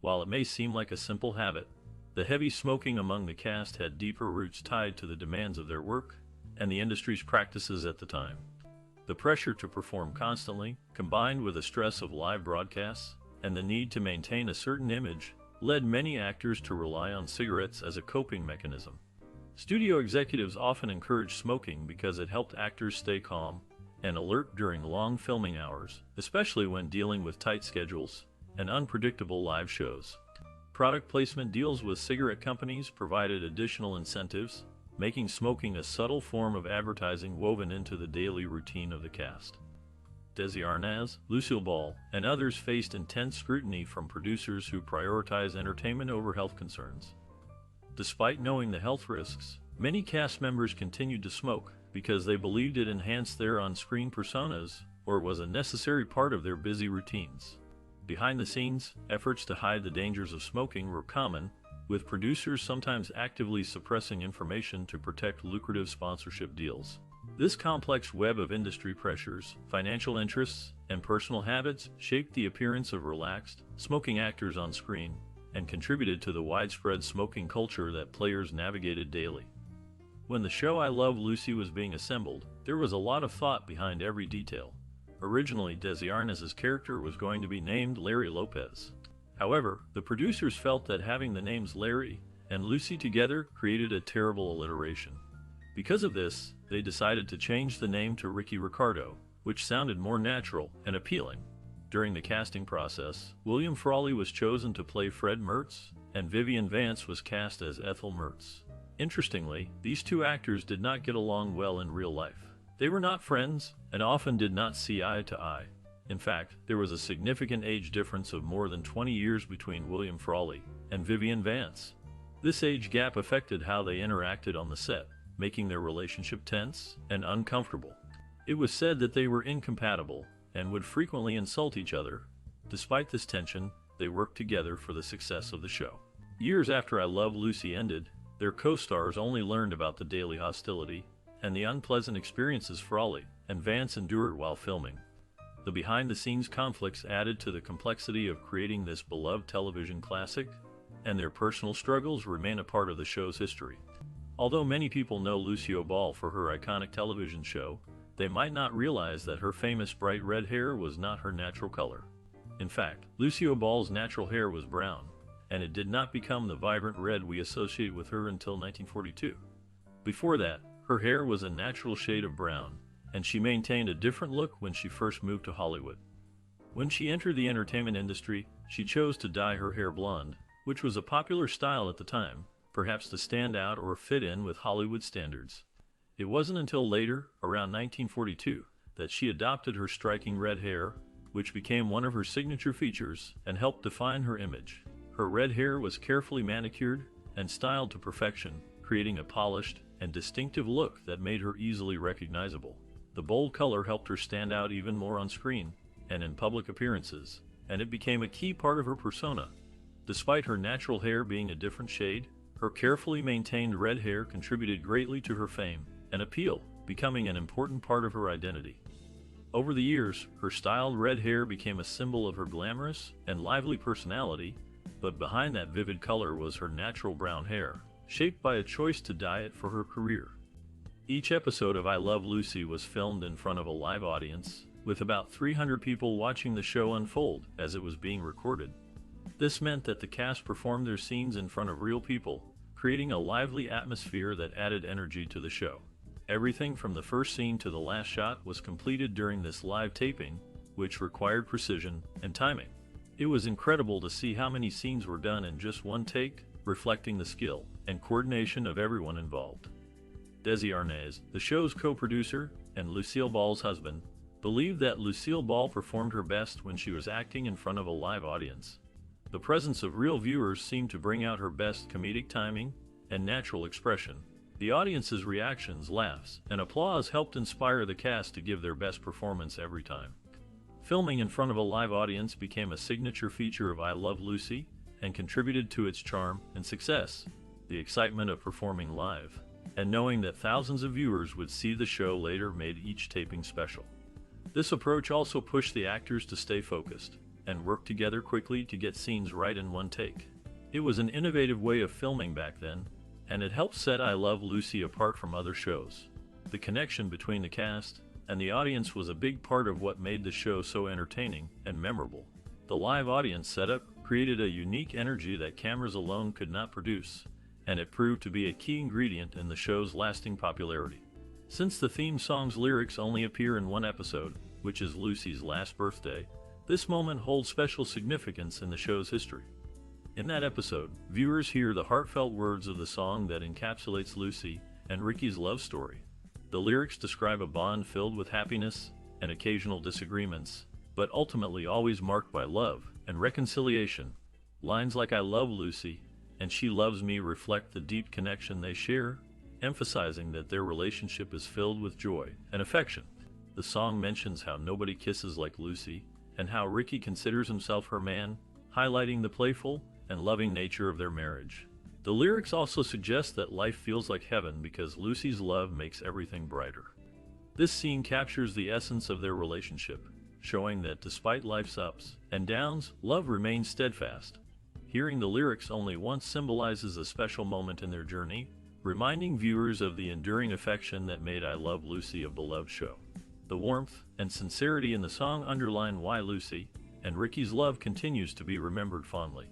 While it may seem like a simple habit, the heavy smoking among the cast had deeper roots tied to the demands of their work and the industry's practices at the time. The pressure to perform constantly, combined with the stress of live broadcasts and the need to maintain a certain image, led many actors to rely on cigarettes as a coping mechanism. Studio executives often encouraged smoking because it helped actors stay calm and alert during long filming hours, especially when dealing with tight schedules and unpredictable live shows. Product placement deals with cigarette companies provided additional incentives, making smoking a subtle form of advertising woven into the daily routine of the cast. Desi Arnaz, Lucille Ball, and others faced intense scrutiny from producers who prioritize entertainment over health concerns. Despite knowing the health risks, many cast members continued to smoke because they believed it enhanced their on-screen personas or was a necessary part of their busy routines. Behind the scenes, efforts to hide the dangers of smoking were common, with producers sometimes actively suppressing information to protect lucrative sponsorship deals. This complex web of industry pressures, financial interests, and personal habits shaped the appearance of relaxed, smoking actors on screen and contributed to the widespread smoking culture that players navigated daily. When the show I Love Lucy was being assembled, there was a lot of thought behind every detail. Originally, Desi Arnaz's character was going to be named Larry Lopez. However, the producers felt that having the names Larry and Lucy together created a terrible alliteration. Because of this, they decided to change the name to Ricky Ricardo, which sounded more natural and appealing. During the casting process, William Frawley was chosen to play Fred Mertz, and Vivian Vance was cast as Ethel Mertz. Interestingly, these two actors did not get along well in real life. They were not friends, and often did not see eye to eye. In fact, there was a significant age difference of more than 20 years between William Frawley and Vivian Vance. This age gap affected how they interacted on the set, making their relationship tense and uncomfortable. It was said that they were incompatible and would frequently insult each other. Despite this tension, they worked together for the success of the show. Years after I Love Lucy ended, their co-stars only learned about the daily hostility and the unpleasant experiences Frawley and Vance endured while filming. The behind-the-scenes conflicts added to the complexity of creating this beloved television classic, and their personal struggles remain a part of the show's history. Although many people know Lucille Ball for her iconic television show, they might not realize that her famous bright red hair was not her natural color. In fact, Lucille Ball's natural hair was brown, and it did not become the vibrant red we associate with her until 1942. Before that, her hair was a natural shade of brown, and she maintained a different look when she first moved to Hollywood. When she entered the entertainment industry, she chose to dye her hair blonde, which was a popular style at the time, perhaps to stand out or fit in with Hollywood standards. It wasn't until later, around 1942, that she adopted her striking red hair, which became one of her signature features and helped define her image. Her red hair was carefully manicured and styled to perfection, creating a polished and distinctive look that made her easily recognizable. The bold color helped her stand out even more on screen and in public appearances, and it became a key part of her persona. Despite her natural hair being a different shade, her carefully maintained red hair contributed greatly to her fame and appeal, becoming an important part of her identity. Over the years, her styled red hair became a symbol of her glamorous and lively personality, but behind that vivid color was her natural brown hair, shaped by a choice to dye it for her career. Each episode of I Love Lucy was filmed in front of a live audience, with about 300 people watching the show unfold as it was being recorded. This meant that the cast performed their scenes in front of real people, creating a lively atmosphere that added energy to the show. Everything from the first scene to the last shot was completed during this live taping, which required precision and timing. It was incredible to see how many scenes were done in just one take, reflecting the skill and coordination of everyone involved. Desi Arnaz, the show's co-producer and Lucille Ball's husband, believed that Lucille Ball performed her best when she was acting in front of a live audience. The presence of real viewers seemed to bring out her best comedic timing and natural expression. The audience's reactions, laughs, and applause helped inspire the cast to give their best performance every time. Filming in front of a live audience became a signature feature of I Love Lucy and contributed to its charm and success. The excitement of performing live and knowing that thousands of viewers would see the show later made each taping special. This approach also pushed the actors to stay focused and work together quickly to get scenes right in one take. It was an innovative way of filming back then, and it helped set I Love Lucy apart from other shows. The connection between the cast and the audience was a big part of what made the show so entertaining and memorable. The live audience setup created a unique energy that cameras alone could not produce, and it proved to be a key ingredient in the show's lasting popularity. Since the theme song's lyrics only appear in one episode, which is Lucy's last birthday, this moment holds special significance in the show's history. In that episode, viewers hear the heartfelt words of the song that encapsulates Lucy and Ricky's love story. The lyrics describe a bond filled with happiness and occasional disagreements, but ultimately always marked by love and reconciliation. Lines like "I love Lucy" and "She loves me" reflect the deep connection they share, emphasizing that their relationship is filled with joy and affection. The song mentions how nobody kisses like Lucy, and how Ricky considers himself her man, highlighting the playful and loving nature of their marriage. The lyrics also suggest that life feels like heaven because Lucy's love makes everything brighter. This scene captures the essence of their relationship, showing that despite life's ups and downs, love remains steadfast. Hearing the lyrics only once symbolizes a special moment in their journey, reminding viewers of the enduring affection that made I Love Lucy a beloved show. The warmth and sincerity in the song underline why Lucy and Ricky's love continues to be remembered fondly.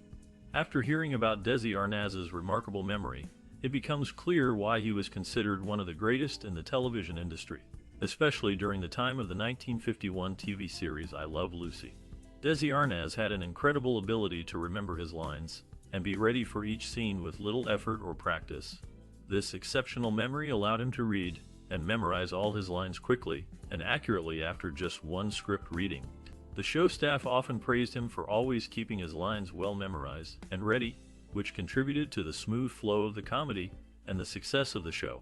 After hearing about Desi Arnaz's remarkable memory, it becomes clear why he was considered one of the greatest in the television industry, especially during the time of the 1951 TV series I Love Lucy. Desi Arnaz had an incredible ability to remember his lines and be ready for each scene with little effort or practice. This exceptional memory allowed him to read and memorize all his lines quickly and accurately after just one script reading. The show staff often praised him for always keeping his lines well memorized and ready, which contributed to the smooth flow of the comedy and the success of the show.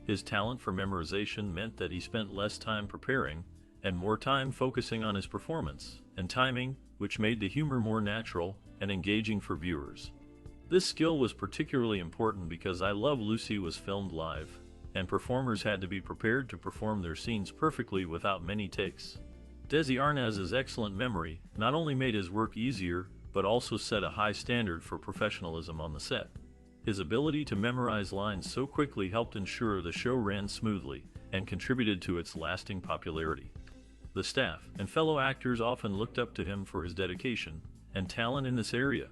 His talent for memorization meant that he spent less time preparing and more time focusing on his performance and timing, which made the humor more natural and engaging for viewers. This skill was particularly important because I Love Lucy was filmed live, and performers had to be prepared to perform their scenes perfectly without many takes. Desi Arnaz's excellent memory not only made his work easier, but also set a high standard for professionalism on the set. His ability to memorize lines so quickly helped ensure the show ran smoothly and contributed to its lasting popularity. The staff and fellow actors often looked up to him for his dedication and talent in this area.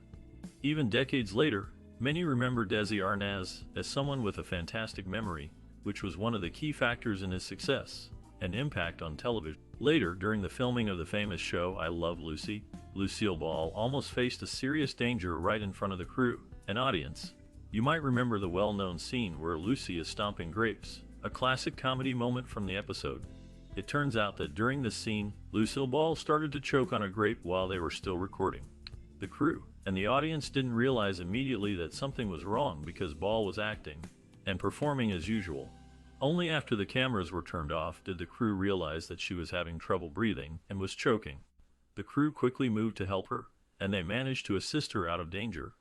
Even decades later, many remember Desi Arnaz as someone with a fantastic memory, which was one of the key factors in his success and impact on television. Later, during the filming of the famous show I Love Lucy, Lucille Ball almost faced a serious danger right in front of the crew and audience. You might remember the well-known scene where Lucy is stomping grapes, a classic comedy moment from the episode. It turns out that during this scene, Lucille Ball started to choke on a grape while they were still recording. The crew and the audience didn't realize immediately that something was wrong because Ball was acting and performing as usual. Only after the cameras were turned off did the crew realize that she was having trouble breathing and was choking. The crew quickly moved to help her, and they managed to assist her out of danger.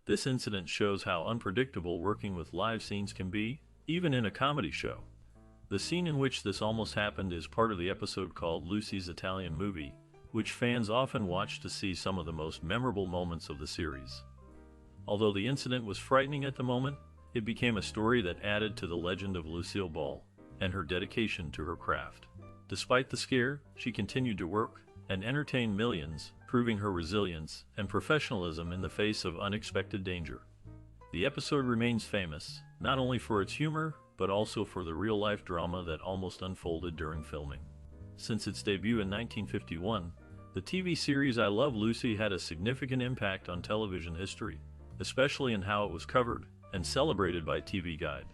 This incident shows how unpredictable working with live scenes can be, even in a comedy show. The scene in which this almost happened is part of the episode called Lucy's Italian Movie, which fans often watch to see some of the most memorable moments of the series. Although the incident was frightening at the moment, it became a story that added to the legend of Lucille Ball and her dedication to her craft. Despite the scare, she continued to work and entertain millions, proving her resilience and professionalism in the face of unexpected danger. The episode remains famous, not only for its humor, but also for the real-life drama that almost unfolded during filming. Since its debut in 1951, the TV series I Love Lucy had a significant impact on television history, especially in how it was covered and celebrated by TV Guide.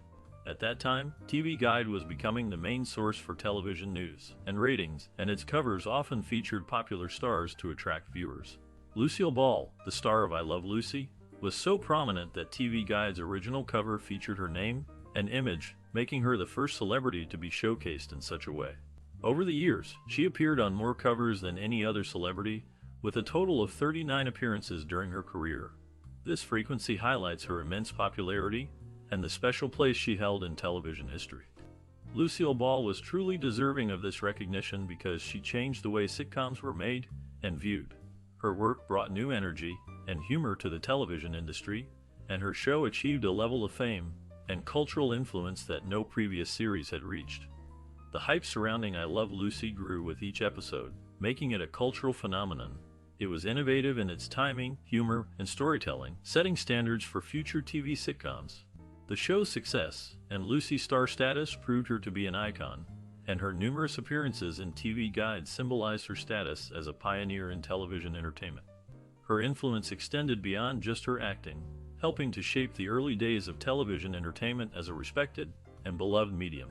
At that time, TV Guide was becoming the main source for television news and ratings, and its covers often featured popular stars to attract viewers. Lucille Ball, the star of I Love Lucy, was so prominent that TV Guide's original cover featured her name and image, making her the first celebrity to be showcased in such a way. Over the years, she appeared on more covers than any other celebrity, with a total of 39 appearances during her career. This frequency highlights her immense popularity and the special place she held in television history. Lucille Ball was truly deserving of this recognition because she changed the way sitcoms were made and viewed. Her work brought new energy and humor to the television industry, and her show achieved a level of fame and cultural influence that no previous series had reached. The hype surrounding I Love Lucy grew with each episode, making it a cultural phenomenon. It was innovative in its timing, humor, and storytelling, setting standards for future TV sitcoms. The show's success and Lucy's star status proved her to be an icon, and her numerous appearances in TV guides symbolized her status as a pioneer in television entertainment. Her influence extended beyond just her acting, helping to shape the early days of television entertainment as a respected and beloved medium.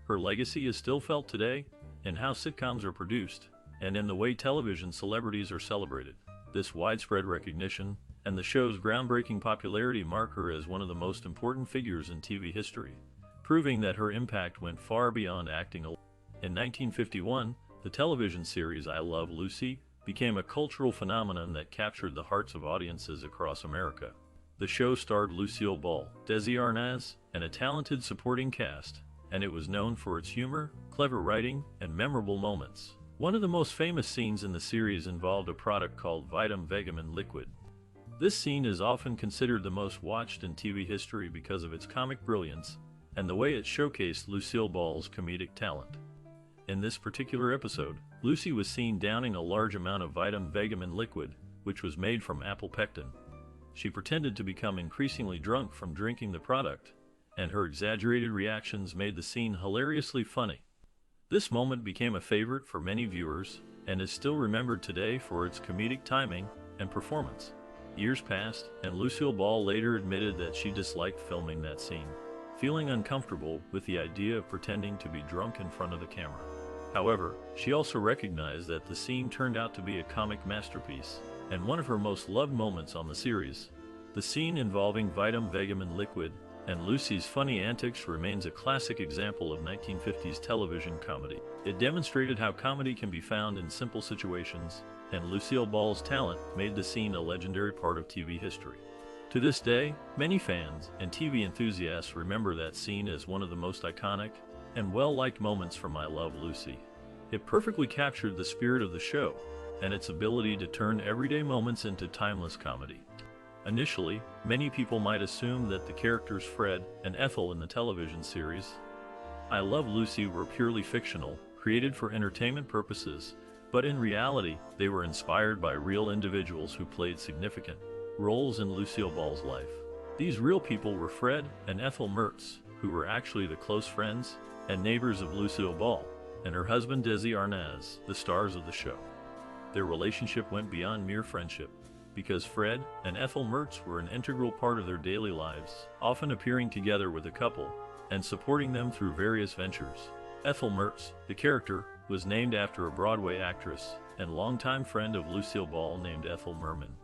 Her legacy is still felt today in how sitcoms are produced and in the way television celebrities are celebrated. This widespread recognition and the show's groundbreaking popularity mark her as one of the most important figures in TV history, proving that her impact went far beyond acting alone. In 1951, the television series I Love Lucy became a cultural phenomenon that captured the hearts of audiences across America. The show starred Lucille Ball, Desi Arnaz, and a talented supporting cast, and it was known for its humor, clever writing, and memorable moments. One of the most famous scenes in the series involved a product called Vitam Vegamin liquid. This scene is often considered the most watched in TV history because of its comic brilliance and the way it showcased Lucille Ball's comedic talent. In this particular episode, Lucy was seen downing a large amount of Vitam Vegamin liquid, which was made from apple pectin. She pretended to become increasingly drunk from drinking the product, and her exaggerated reactions made the scene hilariously funny. This moment became a favorite for many viewers and is still remembered today for its comedic timing and performance. Years passed, and Lucille Ball later admitted that she disliked filming that scene, feeling uncomfortable with the idea of pretending to be drunk in front of the camera. However, she also recognized that the scene turned out to be a comic masterpiece and one of her most loved moments on the series. The scene involving Vitam Vegamin liquid and Lucy's funny antics remains a classic example of 1950s television comedy. It demonstrated how comedy can be found in simple situations, and Lucille Ball's talent made the scene a legendary part of TV history. To this day, many fans and TV enthusiasts remember that scene as one of the most iconic and well-liked moments from I Love Lucy. It perfectly captured the spirit of the show and its ability to turn everyday moments into timeless comedy. Initially, many people might assume that the characters Fred and Ethel in the television series I Love Lucy were purely fictional, created for entertainment purposes, but in reality, they were inspired by real individuals who played significant roles in Lucille Ball's life. These real people were Fred and Ethel Mertz, who were actually the close friends and neighbors of Lucille Ball, and her husband Desi Arnaz, the stars of the show. Their relationship went beyond mere friendship, because Fred and Ethel Mertz were an integral part of their daily lives, often appearing together with the couple and supporting them through various ventures. Ethel Mertz, the character, was named after a Broadway actress and longtime friend of Lucille Ball named Ethel Merman.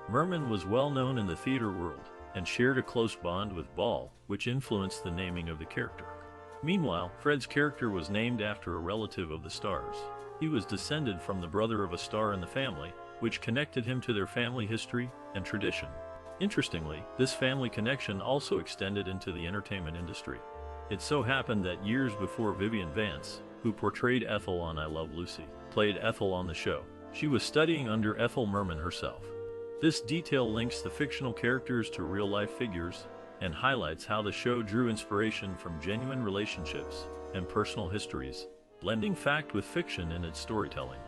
Merman was well known in the theater world and shared a close bond with Ball, which influenced the naming of the character. Meanwhile, Fred's character was named after a relative of the stars. He was descended from the brother of a star in the family, which connected him to their family history and tradition. Interestingly, this family connection also extended into the entertainment industry. It so happened that years before Vivian Vance, who portrayed Ethel on I Love Lucy, played Ethel on the show, she was studying under Ethel Merman herself. This detail links the fictional characters to real-life figures and highlights how the show drew inspiration from genuine relationships and personal histories, blending fact with fiction in its storytelling.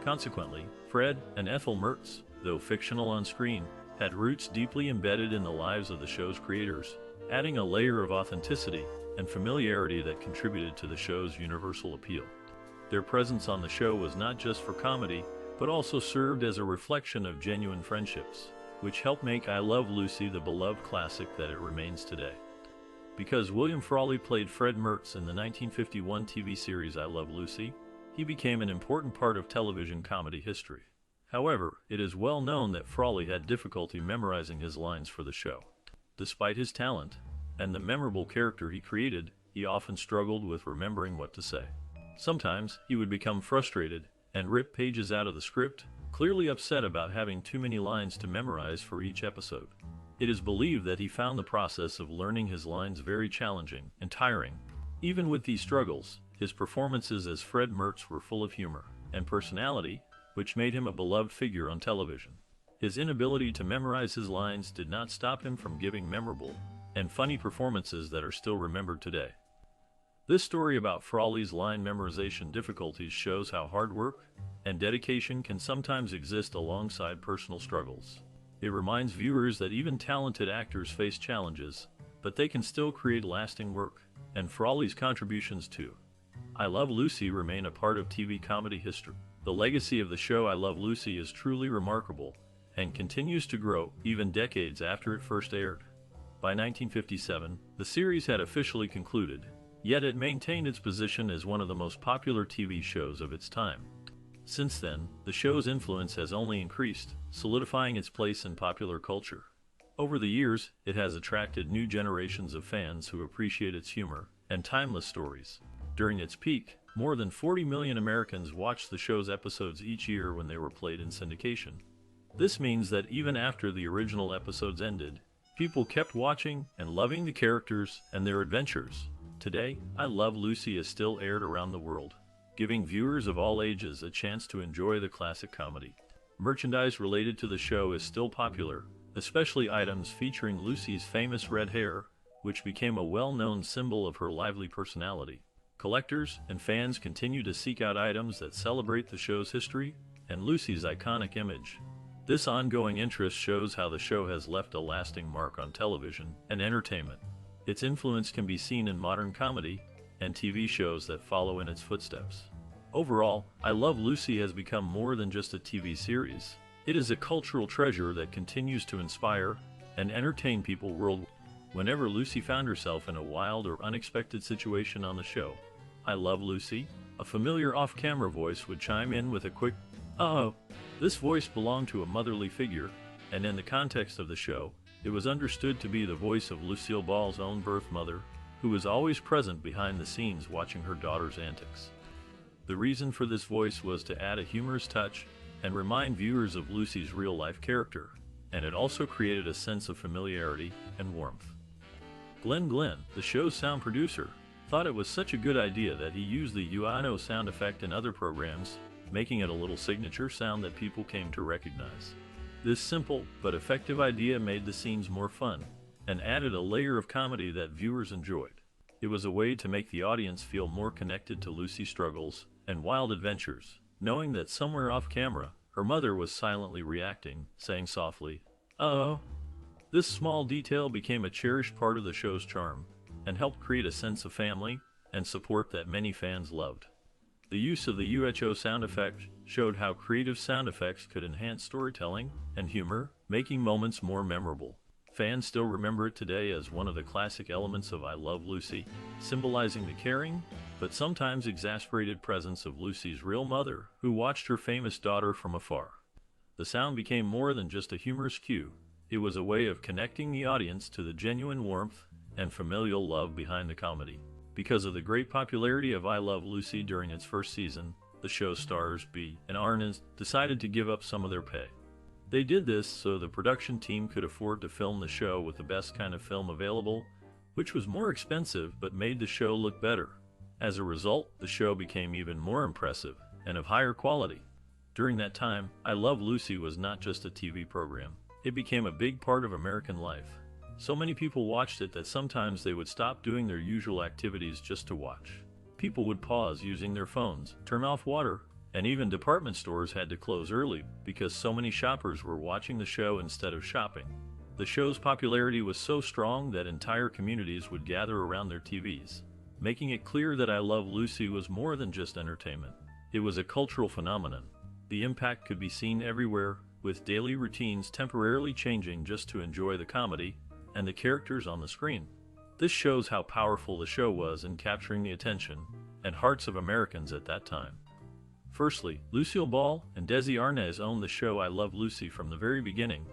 Consequently, Fred and Ethel Mertz, though fictional on screen, had roots deeply embedded in the lives of the show's creators, adding a layer of authenticity and familiarity that contributed to the show's universal appeal. Their presence on the show was not just for comedy, but also served as a reflection of genuine friendships, which helped make I Love Lucy the beloved classic that it remains today. Because William Frawley played Fred Mertz in the 1951 TV series I Love Lucy, he became an important part of television comedy history. However, it is well known that Frawley had difficulty memorizing his lines for the show. Despite his talent and the memorable character he created, he often struggled with remembering what to say. Sometimes he would become frustrated and rip pages out of the script, clearly upset about having too many lines to memorize for each episode. It is believed that he found the process of learning his lines very challenging and tiring. Even with these struggles, his performances as Fred Mertz were full of humor and personality, which made him a beloved figure on television. His inability to memorize his lines did not stop him from giving memorable and funny performances that are still remembered today. This story about Frawley's line memorization difficulties shows how hard work and dedication can sometimes exist alongside personal struggles. It reminds viewers that even talented actors face challenges, but they can still create lasting work, and Frawley's contributions to I Love Lucy remain a part of TV comedy history. The legacy of the show I Love Lucy is truly remarkable and continues to grow even decades after it first aired. By 1957, the series had officially concluded, yet it maintained its position as one of the most popular TV shows of its time. Since then, the show's influence has only increased, solidifying its place in popular culture. Over the years, it has attracted new generations of fans who appreciate its humor and timeless stories. During its peak, more than 40 million Americans watched the show's episodes each year when they were played in syndication. This means that even after the original episodes ended, people kept watching and loving the characters and their adventures. Today, I Love Lucy is still aired around the world, giving viewers of all ages a chance to enjoy the classic comedy. Merchandise related to the show is still popular, especially items featuring Lucy's famous red hair, which became a well-known symbol of her lively personality. Collectors and fans continue to seek out items that celebrate the show's history and Lucy's iconic image. This ongoing interest shows how the show has left a lasting mark on television and entertainment. Its influence can be seen in modern comedy and TV shows that follow in its footsteps. Overall, I Love Lucy has become more than just a TV series. It is a cultural treasure that continues to inspire and entertain people worldwide. Whenever Lucy found herself in a wild or unexpected situation on the show, I Love Lucy, a familiar off-camera voice would chime in with a quick, "Uh-oh." This voice belonged to a motherly figure, and in the context of the show, it was understood to be the voice of Lucille Ball's own birth mother, who was always present behind the scenes watching her daughter's antics. The reason for this voice was to add a humorous touch and remind viewers of Lucy's real-life character, and it also created a sense of familiarity and warmth. Glenn Glenn, the show's sound producer, thought it was such a good idea that he used the UANO sound effect in other programs, making it a little signature sound that people came to recognize. This simple but effective idea made the scenes more fun and added a layer of comedy that viewers enjoyed. It was a way to make the audience feel more connected to Lucy's struggles and wild adventures, knowing that somewhere off camera, her mother was silently reacting, saying softly, "Uh-oh." This small detail became a cherished part of the show's charm and helped create a sense of family and support that many fans loved. The use of the UHO sound effect showed how creative sound effects could enhance storytelling and humor, making moments more memorable. Fans still remember it today as one of the classic elements of I Love Lucy, symbolizing the caring, but sometimes exasperated presence of Lucy's real mother, who watched her famous daughter from afar. The sound became more than just a humorous cue. It was a way of connecting the audience to the genuine warmth and familial love behind the comedy. Because of the great popularity of I Love Lucy during its first season, the show's stars, Bea and Arnaz, decided to give up some of their pay. They did this so the production team could afford to film the show with the best kind of film available, which was more expensive but made the show look better. As a result, the show became even more impressive and of higher quality. During that time, I Love Lucy was not just a TV program. It became a big part of American life. So many people watched it that sometimes they would stop doing their usual activities just to watch. People would pause using their phones, turn off water, and even department stores had to close early because so many shoppers were watching the show instead of shopping. The show's popularity was so strong that entire communities would gather around their TVs, making it clear that I Love Lucy was more than just entertainment. It was a cultural phenomenon. The impact could be seen everywhere, with daily routines temporarily changing just to enjoy the comedy and the characters on the screen. This shows how powerful the show was in capturing the attention and hearts of Americans at that time. Firstly, Lucille Ball and Desi Arnaz owned the show I Love Lucy from the very beginning.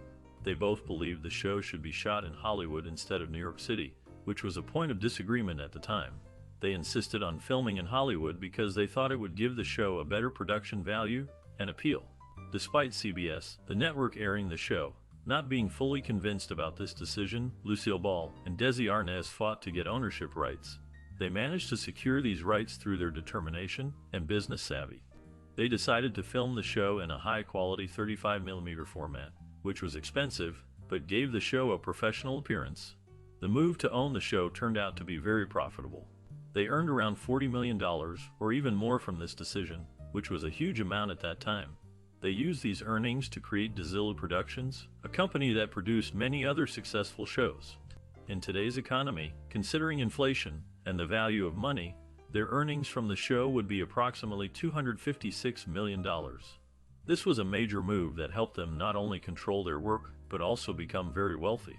They both believed the show should be shot in Hollywood instead of New York City, which was a point of disagreement at the time. They insisted on filming in Hollywood because they thought it would give the show a better production value and appeal. Despite CBS, the network airing the show, not being fully convinced about this decision, Lucille Ball and Desi Arnaz fought to get ownership rights. They managed to secure these rights through their determination and business savvy. They decided to film the show in a high-quality 35mm format, which was expensive, but gave the show a professional appearance. The move to own the show turned out to be very profitable. They earned around $40 million, or even more from this decision, which was a huge amount at that time. They used these earnings to create Desilu Productions, a company that produced many other successful shows. In today's economy, considering inflation and the value of money, their earnings from the show would be approximately $256 million. This was a major move that helped them not only control their work, but also become very wealthy.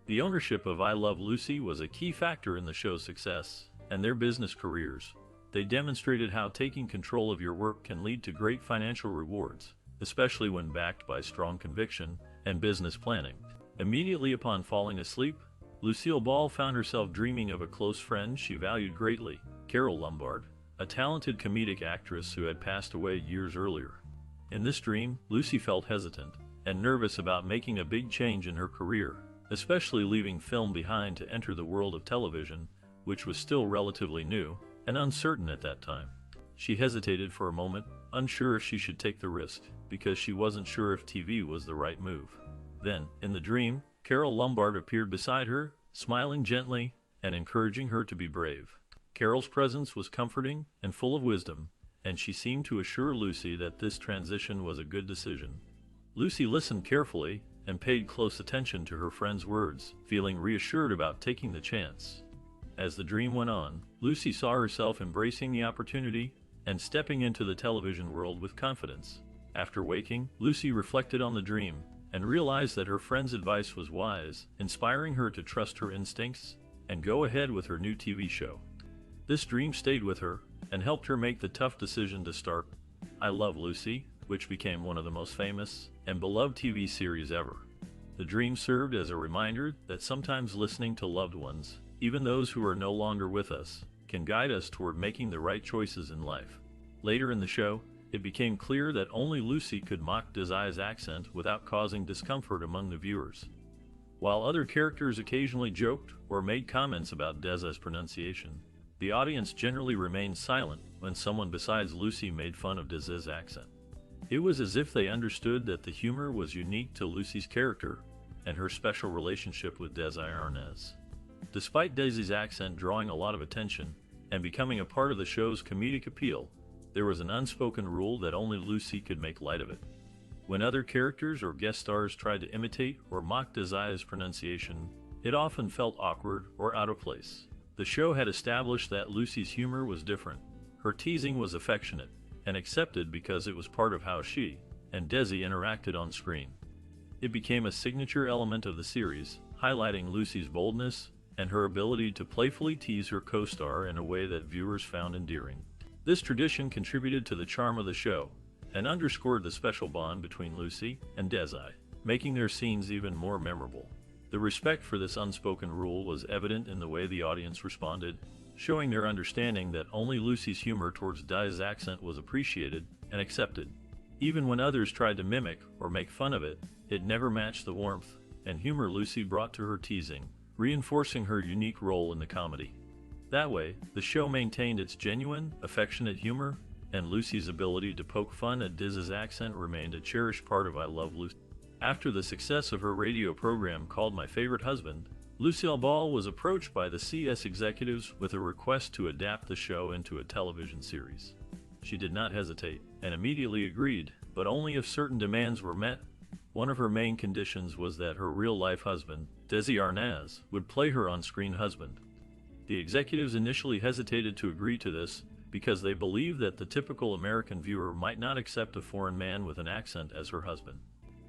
The ownership of I Love Lucy was a key factor in the show's success and their business careers. They demonstrated how taking control of your work can lead to great financial rewards, especially when backed by strong conviction and business planning. Immediately upon falling asleep, Lucille Ball found herself dreaming of a close friend she valued greatly, Carole Lombard, a talented comedic actress who had passed away years earlier. In this dream, Lucy felt hesitant and nervous about making a big change in her career, especially leaving film behind to enter the world of television, which was still relatively new and uncertain at that time. She hesitated for a moment, unsure if she should take the risk, because she wasn't sure if TV was the right move. Then, in the dream, Carole Lombard appeared beside her, smiling gently and encouraging her to be brave. Carole's presence was comforting and full of wisdom, and she seemed to assure Lucy that this transition was a good decision. Lucy listened carefully and paid close attention to her friend's words, feeling reassured about taking the chance. As the dream went on, Lucy saw herself embracing the opportunity and stepping into the television world with confidence. After waking, Lucy reflected on the dream and realized that her friend's advice was wise, inspiring her to trust her instincts and go ahead with her new TV show. This dream stayed with her and helped her make the tough decision to start I Love Lucy, which became one of the most famous and beloved TV series ever. The dream served as a reminder that sometimes listening to loved ones, even those who are no longer with us, can guide us toward making the right choices in life. Later in the show, it became clear that only Lucy could mock Desi's accent without causing discomfort among the viewers. While other characters occasionally joked or made comments about Desi's pronunciation, the audience generally remained silent when someone besides Lucy made fun of Desi's accent. It was as if they understood that the humor was unique to Lucy's character and her special relationship with Desi Arnaz. Despite Desi's accent drawing a lot of attention and becoming a part of the show's comedic appeal, there was an unspoken rule that only Lucy could make light of it. When other characters or guest stars tried to imitate or mock Desi's pronunciation, it often felt awkward or out of place. The show had established that Lucy's humor was different. Her teasing was affectionate and accepted because it was part of how she and Desi interacted on screen. It became a signature element of the series, highlighting Lucy's boldness and her ability to playfully tease her co-star in a way that viewers found endearing. This tradition contributed to the charm of the show and underscored the special bond between Lucy and Desi, making their scenes even more memorable. The respect for this unspoken rule was evident in the way the audience responded, showing their understanding that only Lucy's humor towards Desi's accent was appreciated and accepted. Even when others tried to mimic or make fun of it, it never matched the warmth and humor Lucy brought to her teasing, reinforcing her unique role in the comedy. That way, the show maintained its genuine, affectionate humor, and Lucy's ability to poke fun at Desi's accent remained a cherished part of I Love Lucy. After the success of her radio program called My Favorite Husband, Lucille Ball was approached by the CS executives with a request to adapt the show into a television series. She did not hesitate and immediately agreed, but only if certain demands were met. One of her main conditions was that her real-life husband, Desi Arnaz, would play her on-screen husband. The executives initially hesitated to agree to this because they believed that the typical American viewer might not accept a foreign man with an accent as her husband.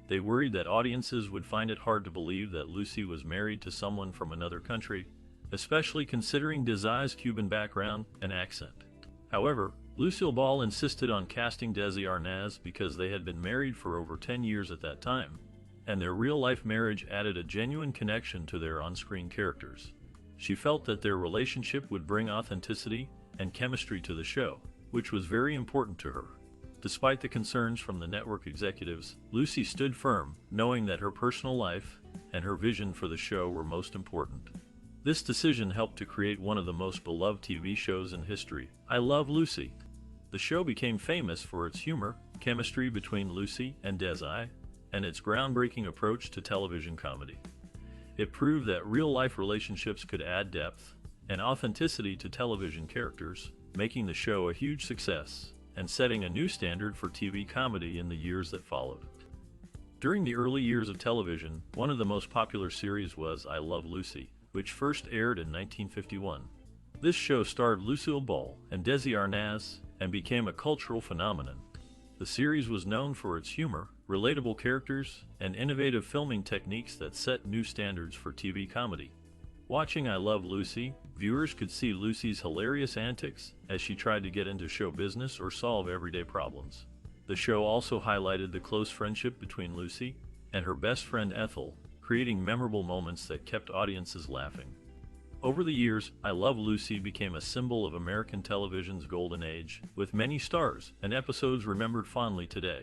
They worried that audiences would find it hard to believe that Lucy was married to someone from another country, especially considering Desi's Cuban background and accent. However, Lucille Ball insisted on casting Desi Arnaz because they had been married for over 10 years at that time, and their real-life marriage added a genuine connection to their on-screen characters. She felt that their relationship would bring authenticity and chemistry to the show, which was very important to her. Despite the concerns from the network executives, Lucy stood firm, knowing that her personal life and her vision for the show were most important. This decision helped to create one of the most beloved TV shows in history, I Love Lucy. The show became famous for its humor, chemistry between Lucy and Desi, and its groundbreaking approach to television comedy. It proved that real-life relationships could add depth and authenticity to television characters, making the show a huge success and setting a new standard for TV comedy in the years that followed. During the early years of television, one of the most popular series was I Love Lucy, which first aired in 1951. This show starred Lucille Ball and Desi Arnaz and became a cultural phenomenon. The series was known for its humor, relatable characters, and innovative filming techniques that set new standards for TV comedy. Watching I Love Lucy, viewers could see Lucy's hilarious antics as she tried to get into show business or solve everyday problems. The show also highlighted the close friendship between Lucy and her best friend Ethel, creating memorable moments that kept audiences laughing. Over the years, I Love Lucy became a symbol of American television's golden age, with many stars and episodes remembered fondly today.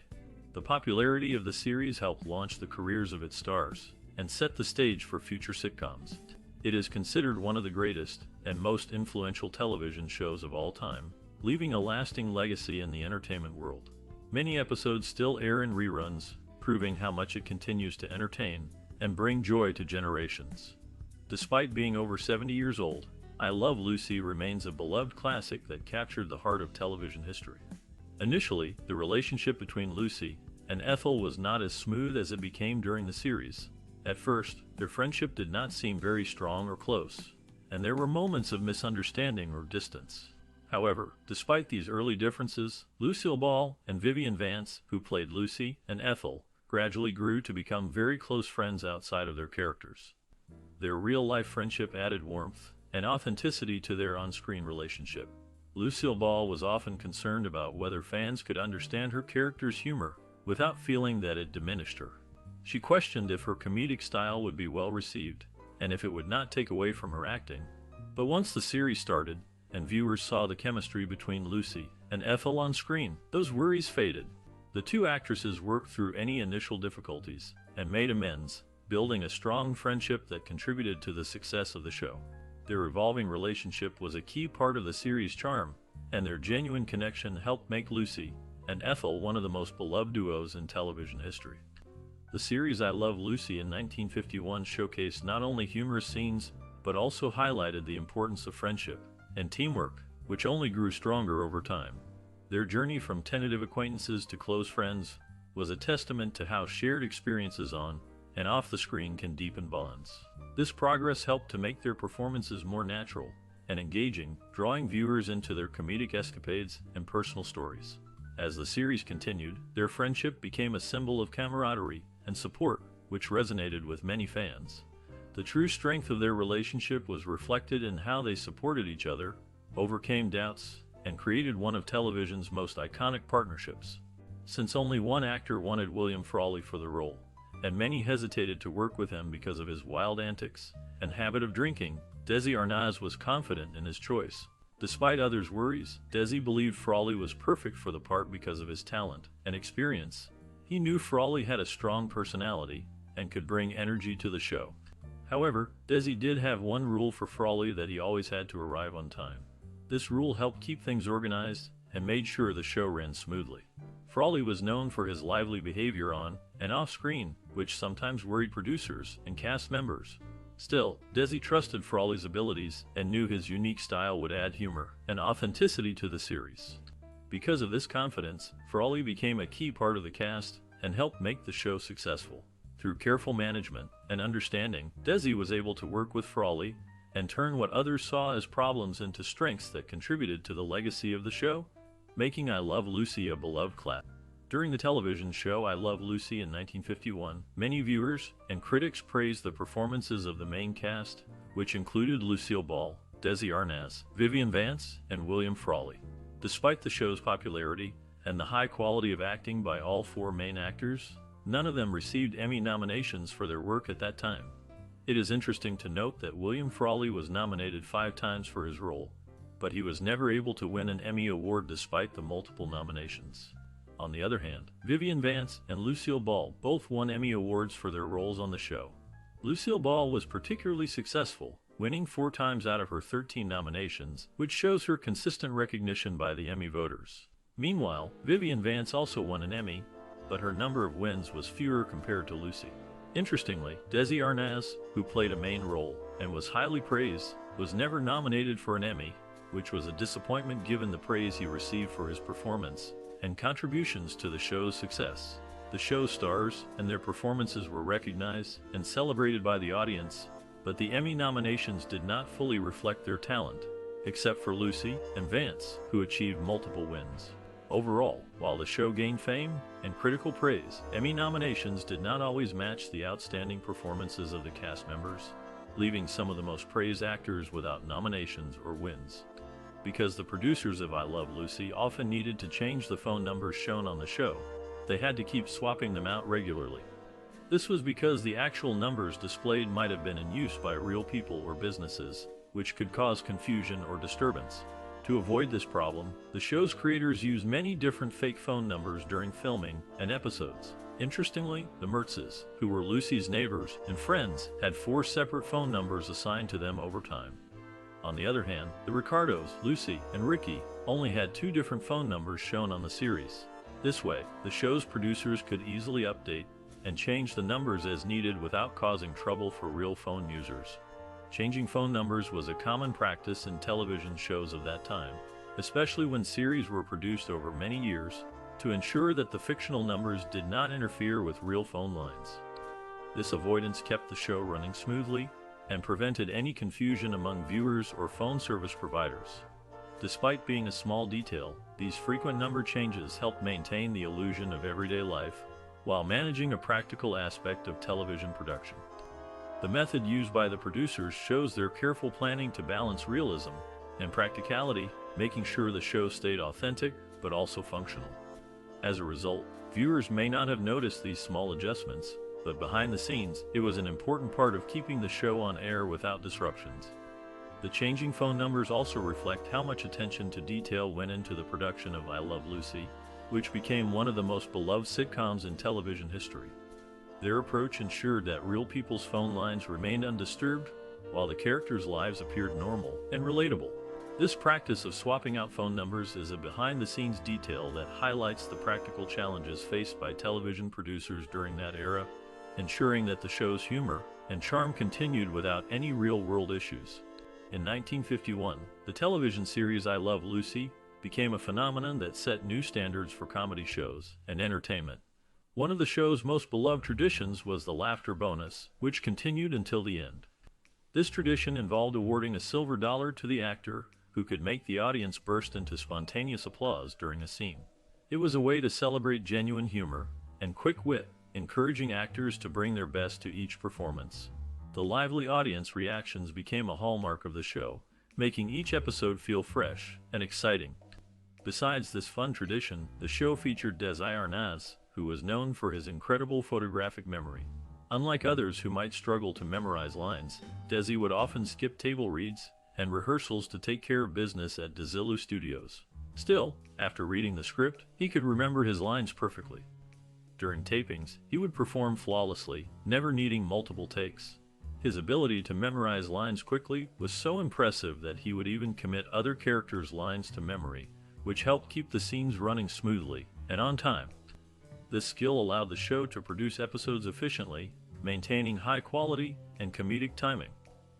The popularity of the series helped launch the careers of its stars and set the stage for future sitcoms. It is considered one of the greatest and most influential television shows of all time, leaving a lasting legacy in the entertainment world. Many episodes still air in reruns, proving how much it continues to entertain and bring joy to generations. Despite being over 70 years old, I Love Lucy remains a beloved classic that captured the heart of television history. Initially, the relationship between Lucy and Ethel was not as smooth as it became during the series. At first, their friendship did not seem very strong or close, and there were moments of misunderstanding or distance. However, despite these early differences, Lucille Ball and Vivian Vance, who played Lucy and Ethel, gradually grew to become very close friends outside of their characters. Their real-life friendship added warmth and authenticity to their on-screen relationship. Lucille Ball was often concerned about whether fans could understand her character's humor without feeling that it diminished her. She questioned if her comedic style would be well received and if it would not take away from her acting. But once the series started and viewers saw the chemistry between Lucy and Ethel on screen, those worries faded. The two actresses worked through any initial difficulties and made amends, building a strong friendship that contributed to the success of the show. Their evolving relationship was a key part of the series' charm, and their genuine connection helped make Lucy and Ethel one of the most beloved duos in television history. The series I Love Lucy in 1951 showcased not only humorous scenes, but also highlighted the importance of friendship and teamwork, which only grew stronger over time. Their journey from tentative acquaintances to close friends was a testament to how shared experiences on and off the screen can deepen bonds. This progress helped to make their performances more natural and engaging, drawing viewers into their comedic escapades and personal stories. As the series continued, their friendship became a symbol of camaraderie and support, which resonated with many fans. The true strength of their relationship was reflected in how they supported each other, overcame doubts, and created one of television's most iconic partnerships. Since only one actor wanted William Frawley for the role, and many hesitated to work with him because of his wild antics and habit of drinking, Desi Arnaz was confident in his choice. Despite others' worries, Desi believed Frawley was perfect for the part because of his talent and experience. He knew Frawley had a strong personality and could bring energy to the show. However, Desi did have one rule for Frawley: that he always had to arrive on time. This rule helped keep things organized and made sure the show ran smoothly. Frawley was known for his lively behavior on and off screen, which sometimes worried producers and cast members. Still, Desi trusted Frawley's abilities and knew his unique style would add humor and authenticity to the series. Because of this confidence, Frawley became a key part of the cast and helped make the show successful. Through careful management and understanding, Desi was able to work with Frawley and turn what others saw as problems into strengths that contributed to the legacy of the show, making I Love Lucy a beloved classic. During the television show I Love Lucy in 1951, many viewers and critics praised the performances of the main cast, which included Lucille Ball, Desi Arnaz, Vivian Vance, and William Frawley. Despite the show's popularity and the high quality of acting by all four main actors, none of them received Emmy nominations for their work at that time. It is interesting to note that William Frawley was nominated 5 times for his role, but he was never able to win an Emmy Award despite the multiple nominations. On the other hand, Vivian Vance and Lucille Ball both won Emmy Awards for their roles on the show. Lucille Ball was particularly successful, winning 4 times out of her 13 nominations, which shows her consistent recognition by the Emmy voters. Meanwhile, Vivian Vance also won an Emmy, but her number of wins was fewer compared to Lucy. Interestingly, Desi Arnaz, who played a main role and was highly praised, was never nominated for an Emmy, which was a disappointment given the praise he received for his performance and contributions to the show's success. The show's stars and their performances were recognized and celebrated by the audience, but the Emmy nominations did not fully reflect their talent, except for Lucy and Vance, who achieved multiple wins. Overall, while the show gained fame and critical praise, Emmy nominations did not always match the outstanding performances of the cast members, leaving some of the most praised actors without nominations or wins. Because the producers of I Love Lucy often needed to change the phone numbers shown on the show, they had to keep swapping them out regularly. This was because the actual numbers displayed might have been in use by real people or businesses, which could cause confusion or disturbance. To avoid this problem, the show's creators used many different fake phone numbers during filming and episodes. Interestingly, the Mertzes, who were Lucy's neighbors and friends, had 4 separate phone numbers assigned to them over time. On the other hand, the Ricardos, Lucy, and Ricky only had 2 different phone numbers shown on the series. This way, the show's producers could easily update and change the numbers as needed without causing trouble for real phone users. Changing phone numbers was a common practice in television shows of that time, especially when series were produced over many years, to ensure that the fictional numbers did not interfere with real phone lines. This avoidance kept the show running smoothly and prevented any confusion among viewers or phone service providers. Despite being a small detail, these frequent number changes helped maintain the illusion of everyday life while managing a practical aspect of television production. The method used by the producers shows their careful planning to balance realism and practicality, making sure the show stayed authentic but also functional. As a result, viewers may not have noticed these small adjustments, but behind the scenes, it was an important part of keeping the show on air without disruptions. The changing phone numbers also reflect how much attention to detail went into the production of I Love Lucy, which became one of the most beloved sitcoms in television history. Their approach ensured that real people's phone lines remained undisturbed, while the characters' lives appeared normal and relatable. This practice of swapping out phone numbers is a behind-the-scenes detail that highlights the practical challenges faced by television producers during that era, ensuring that the show's humor and charm continued without any real-world issues. In 1951, the television series I Love Lucy became a phenomenon that set new standards for comedy shows and entertainment. One of the show's most beloved traditions was the laughter bonus, which continued until the end. This tradition involved awarding a silver dollar to the actor who could make the audience burst into spontaneous applause during a scene. It was a way to celebrate genuine humor and quick wit, encouraging actors to bring their best to each performance. The lively audience reactions became a hallmark of the show, making each episode feel fresh and exciting. Besides this fun tradition, the show featured Desi Arnaz, who was known for his incredible photographic memory. Unlike others who might struggle to memorize lines, Desi would often skip table reads and rehearsals to take care of business at Desilu Studios. Still, after reading the script, he could remember his lines perfectly. During tapings, he would perform flawlessly, never needing multiple takes. His ability to memorize lines quickly was so impressive that he would even commit other characters' lines to memory, which helped keep the scenes running smoothly and on time. This skill allowed the show to produce episodes efficiently, maintaining high quality and comedic timing.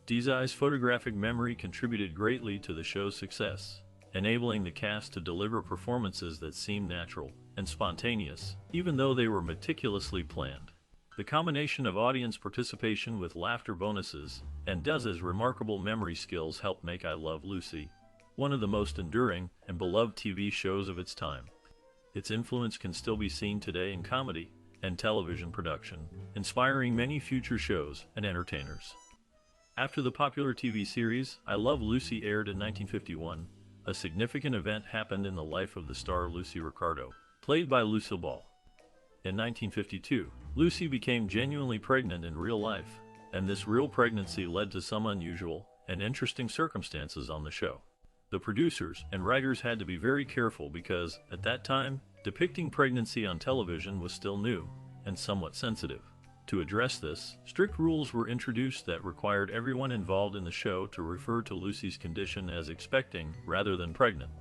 Desi's photographic memory contributed greatly to the show's success, enabling the cast to deliver performances that seemed natural and spontaneous, even though they were meticulously planned. The combination of audience participation with laughter bonuses and Desi's remarkable memory skills helped make I Love Lucy one of the most enduring and beloved TV shows of its time. Its influence can still be seen today in comedy and television production, inspiring many future shows and entertainers. After the popular TV series I Love Lucy aired in 1951, a significant event happened in the life of the star Lucy Ricardo, played by Lucille Ball. In 1952, Lucy became genuinely pregnant in real life, and this real pregnancy led to some unusual and interesting circumstances on the show. The producers and writers had to be very careful because, at that time, depicting pregnancy on television was still new and somewhat sensitive. To address this, strict rules were introduced that required everyone involved in the show to refer to Lucy's condition as expecting rather than pregnant.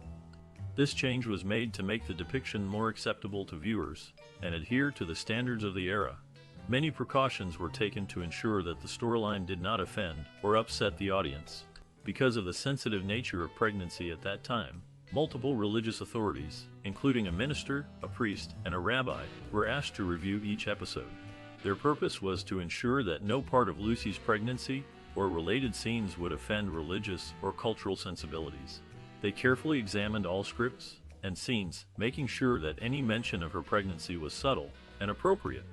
This change was made to make the depiction more acceptable to viewers and adhere to the standards of the era. Many precautions were taken to ensure that the storyline did not offend or upset the audience. Because of the sensitive nature of pregnancy at that time, multiple religious authorities, including a minister, a priest, and a rabbi, were asked to review each episode. Their purpose was to ensure that no part of Lucy's pregnancy or related scenes would offend religious or cultural sensibilities. They carefully examined all scripts and scenes, making sure that any mention of her pregnancy was subtle and appropriate.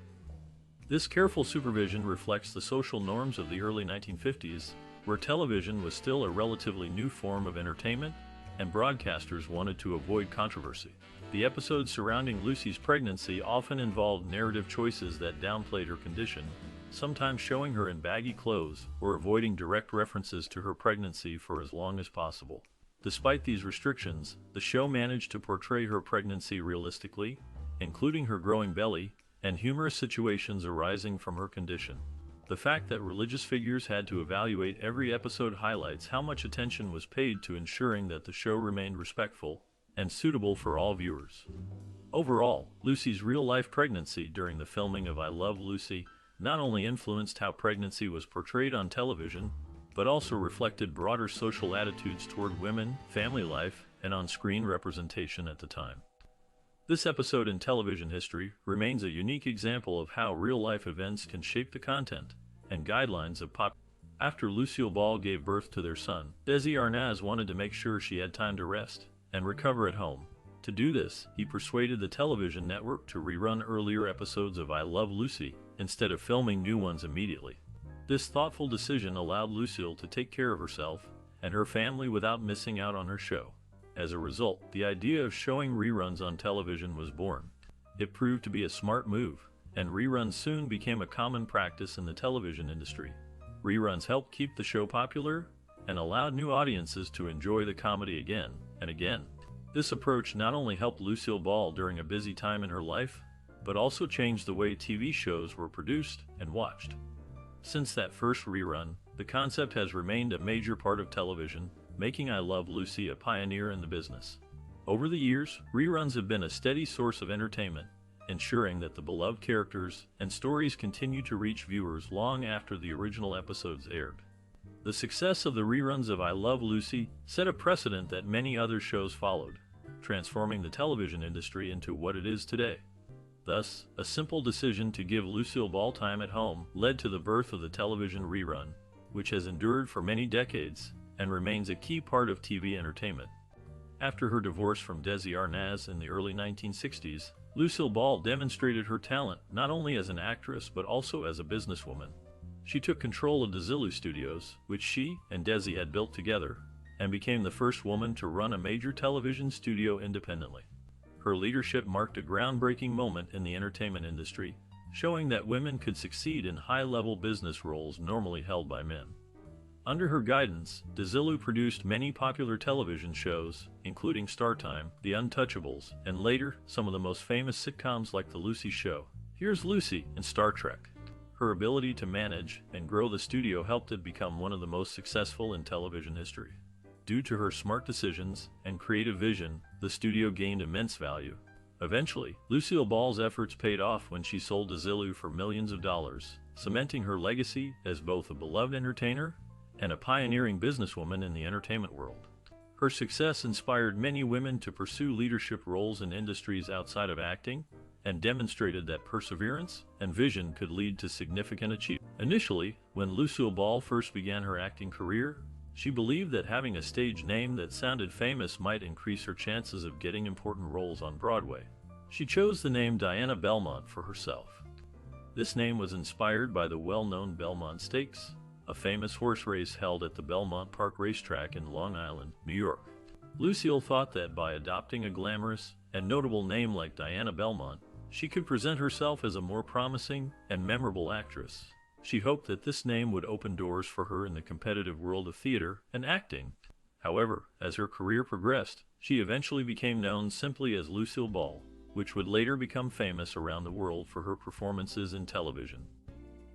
This careful supervision reflects the social norms of the early 1950s, where television was still a relatively new form of entertainment, and broadcasters wanted to avoid controversy. The episodes surrounding Lucy's pregnancy often involved narrative choices that downplayed her condition, sometimes showing her in baggy clothes or avoiding direct references to her pregnancy for as long as possible. Despite these restrictions, the show managed to portray her pregnancy realistically, including her growing belly and humorous situations arising from her condition. The fact that religious figures had to evaluate every episode highlights how much attention was paid to ensuring that the show remained respectful and suitable for all viewers. Overall, Lucy's real-life pregnancy during the filming of I Love Lucy not only influenced how pregnancy was portrayed on television, but also reflected broader social attitudes toward women, family life, and on-screen representation at the time. This episode in television history remains a unique example of how real-life events can shape the content and guidelines of pop. After Lucille Ball gave birth to their son, Desi Arnaz wanted to make sure she had time to rest and recover at home. To do this, he persuaded the television network to rerun earlier episodes of I Love Lucy instead of filming new ones immediately. This thoughtful decision allowed Lucille to take care of herself and her family without missing out on her show. As a result, the idea of showing reruns on television was born. It proved to be a smart move, and reruns soon became a common practice in the television industry. Reruns helped keep the show popular and allowed new audiences to enjoy the comedy again and again. This approach not only helped Lucille Ball during a busy time in her life, but also changed the way TV shows were produced and watched. Since that first rerun, the concept has remained a major part of television, making I Love Lucy a pioneer in the business. Over the years, reruns have been a steady source of entertainment, ensuring that the beloved characters and stories continue to reach viewers long after the original episodes aired. The success of the reruns of I Love Lucy set a precedent that many other shows followed, transforming the television industry into what it is today. Thus, a simple decision to give Lucille Ball time at home led to the birth of the television rerun, which has endured for many decades and remains a key part of TV entertainment. After her divorce from Desi Arnaz in the early 1960s, Lucille Ball demonstrated her talent not only as an actress but also as a businesswoman. She took control of Desilu Studios, which she and Desi had built together, and became the first woman to run a major television studio independently. Her leadership marked a groundbreaking moment in the entertainment industry, showing that women could succeed in high-level business roles normally held by men. Under her guidance, Desilu produced many popular television shows, including StarTime, The Untouchables, and later, some of the most famous sitcoms like The Lucy Show, Here's Lucy, and Star Trek. Her ability to manage and grow the studio helped it become one of the most successful in television history. Due to her smart decisions and creative vision, the studio gained immense value. Eventually, Lucille Ball's efforts paid off when she sold Desilu for millions of dollars, cementing her legacy as both a beloved entertainer and a pioneering businesswoman in the entertainment world. Her success inspired many women to pursue leadership roles in industries outside of acting, and demonstrated that perseverance and vision could lead to significant achievement. Initially, when Lucille Ball first began her acting career, she believed that having a stage name that sounded famous might increase her chances of getting important roles on Broadway. She chose the name Diana Belmont for herself. This name was inspired by the well-known Belmont Stakes, a famous horse race held at the Belmont Park Racetrack in Long Island, New York. Lucille thought that by adopting a glamorous and notable name like Diana Belmont, she could present herself as a more promising and memorable actress. She hoped that this name would open doors for her in the competitive world of theater and acting. However, as her career progressed, she eventually became known simply as Lucille Ball, which would later become famous around the world for her performances in television.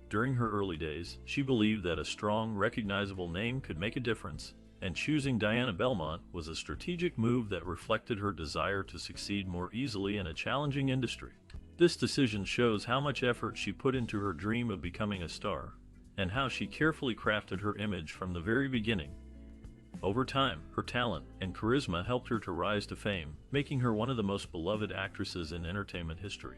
During her early days, she believed that a strong, recognizable name could make a difference, and choosing Diana Belmont was a strategic move that reflected her desire to succeed more easily in a challenging industry. This decision shows how much effort she put into her dream of becoming a star, and how she carefully crafted her image from the very beginning. Over time, her talent and charisma helped her to rise to fame, making her one of the most beloved actresses in entertainment history.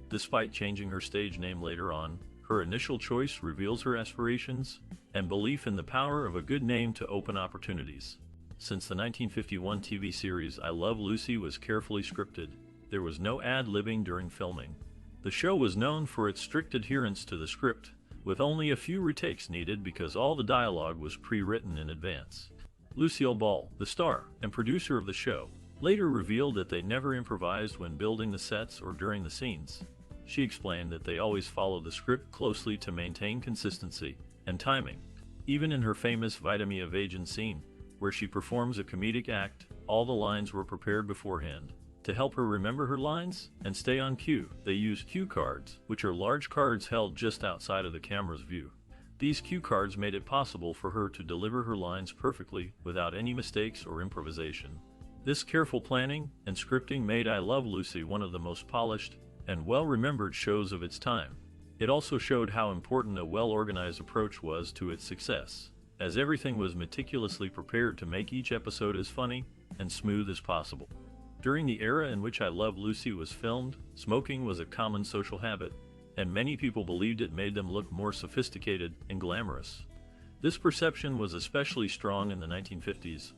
Despite changing her stage name later on, her initial choice reveals her aspirations and belief in the power of a good name to open opportunities. Since the 1951 TV series I Love Lucy was carefully scripted, there was no ad-libbing during filming. The show was known for its strict adherence to the script, with only a few retakes needed because all the dialogue was pre-written in advance. Lucille Ball, the star and producer of the show, later revealed that they never improvised when building the sets or during the scenes. She explained that they always followed the script closely to maintain consistency and timing. Even in her famous Vitamin of Agent scene, where she performs a comedic act, all the lines were prepared beforehand. To help her remember her lines and stay on cue, they used cue cards, which are large cards held just outside of the camera's view. These cue cards made it possible for her to deliver her lines perfectly without any mistakes or improvisation. This careful planning and scripting made I Love Lucy one of the most polished and well-remembered shows of its time. It also showed how important a well-organized approach was to its success, as everything was meticulously prepared to make each episode as funny and smooth as possible. During the era in which I Love Lucy was filmed, smoking was a common social habit, and many people believed it made them look more sophisticated and glamorous. This perception was especially strong in the 1950s,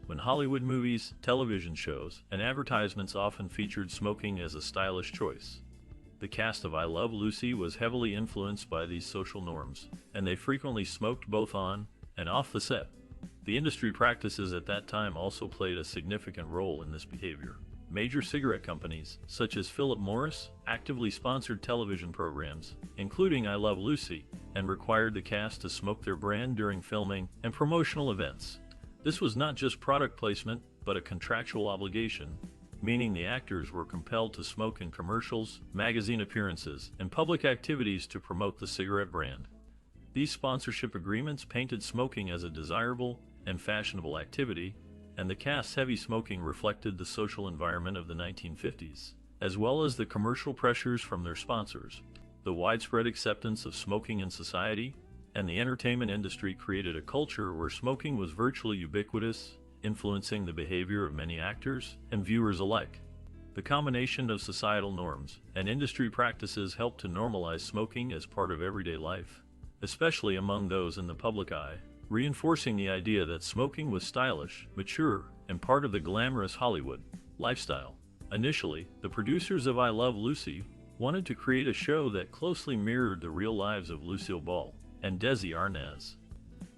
when Hollywood movies, television shows, and advertisements often featured smoking as a stylish choice. The cast of I Love Lucy was heavily influenced by these social norms, and they frequently smoked both on and off the set. The industry practices at that time also played a significant role in this behavior. Major cigarette companies, such as Philip Morris, actively sponsored television programs, including I Love Lucy, and required the cast to smoke their brand during filming and promotional events. This was not just product placement, but a contractual obligation, meaning the actors were compelled to smoke in commercials, magazine appearances, and public activities to promote the cigarette brand. These sponsorship agreements painted smoking as a desirable and fashionable activity, and the cast's heavy smoking reflected the social environment of the 1950s, as well as the commercial pressures from their sponsors. The widespread acceptance of smoking in society and the entertainment industry created a culture where smoking was virtually ubiquitous, influencing the behavior of many actors and viewers alike. The combination of societal norms and industry practices helped to normalize smoking as part of everyday life, especially among those in the public eye, reinforcing the idea that smoking was stylish, mature, and part of the glamorous Hollywood lifestyle. Initially, the producers of I Love Lucy wanted to create a show that closely mirrored the real lives of Lucille Ball and Desi Arnaz.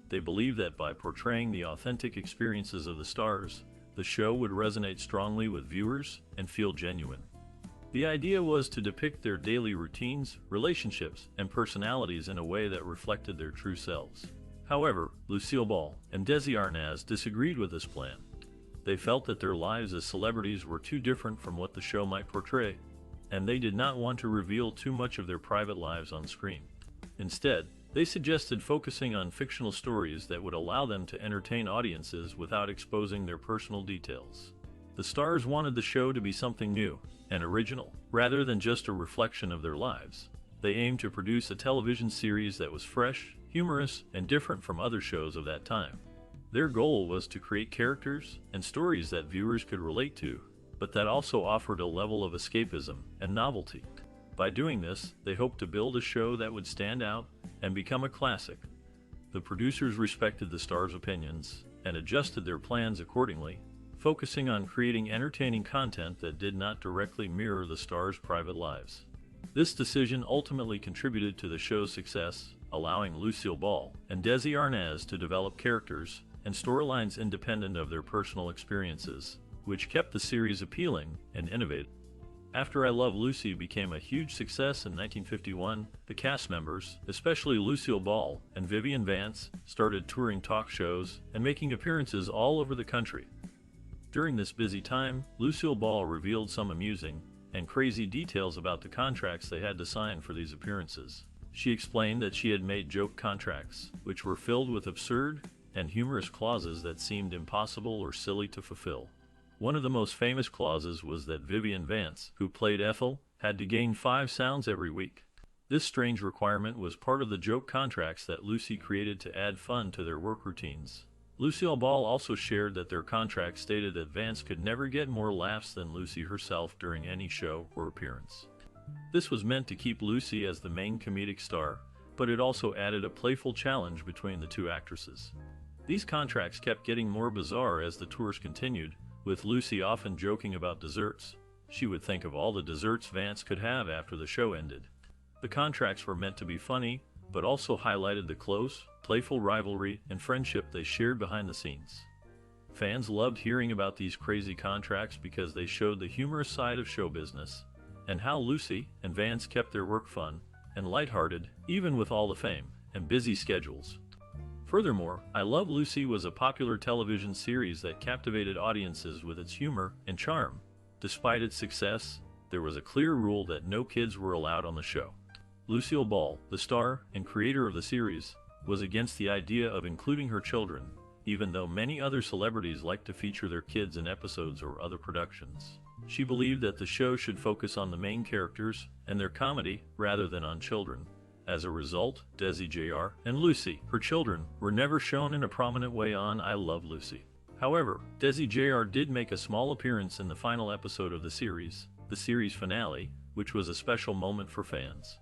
They believed that by portraying the authentic experiences of the stars, the show would resonate strongly with viewers and feel genuine. The idea was to depict their daily routines, relationships, and personalities in a way that reflected their true selves. However, Lucille Ball and Desi Arnaz disagreed with this plan. They felt that their lives as celebrities were too different from what the show might portray, and they did not want to reveal too much of their private lives on screen. Instead, they suggested focusing on fictional stories that would allow them to entertain audiences without exposing their personal details. The stars wanted the show to be something new and original, rather than just a reflection of their lives. They aimed to produce a television series that was fresh, humorous, and different from other shows of that time. Their goal was to create characters and stories that viewers could relate to, but that also offered a level of escapism and novelty. By doing this, they hoped to build a show that would stand out and become a classic. The producers respected the stars' opinions and adjusted their plans accordingly, focusing on creating entertaining content that did not directly mirror the stars' private lives. This decision ultimately contributed to the show's success, allowing Lucille Ball and Desi Arnaz to develop characters and storylines independent of their personal experiences, which kept the series appealing and innovative. After I Love Lucy became a huge success in 1951, the cast members, especially Lucille Ball and Vivian Vance, started touring talk shows and making appearances all over the country. During this busy time, Lucille Ball revealed some amusing and crazy details about the contracts they had to sign for these appearances. She explained that she had made joke contracts, which were filled with absurd and humorous clauses that seemed impossible or silly to fulfill. One of the most famous clauses was that Vivian Vance, who played Ethel, had to gain 5 sounds every week. This strange requirement was part of the joke contracts that Lucy created to add fun to their work routines. Lucille Ball also shared that their contract stated that Vance could never get more laughs than Lucy herself during any show or appearance. This was meant to keep Lucy as the main comedic star, but it also added a playful challenge between the two actresses. These contracts kept getting more bizarre as the tours continued, with Lucy often joking about desserts. She would think of all the desserts Vance could have after the show ended. The contracts were meant to be funny, but also highlighted the close, playful rivalry and friendship they shared behind the scenes. Fans loved hearing about these crazy contracts because they showed the humorous side of show business, and how Lucy and Vance kept their work fun and lighthearted, even with all the fame and busy schedules. Furthermore, I Love Lucy was a popular television series that captivated audiences with its humor and charm. Despite its success, there was a clear rule that no kids were allowed on the show. Lucille Ball, the star and creator of the series, was against the idea of including her children, even though many other celebrities liked to feature their kids in episodes or other productions. She believed that the show should focus on the main characters and their comedy rather than on children. As a result, Desi Jr. and Lucy, her children, were never shown in a prominent way on I Love Lucy. However, Desi Jr. did make a small appearance in the final episode of the series finale, which was a special moment for fans.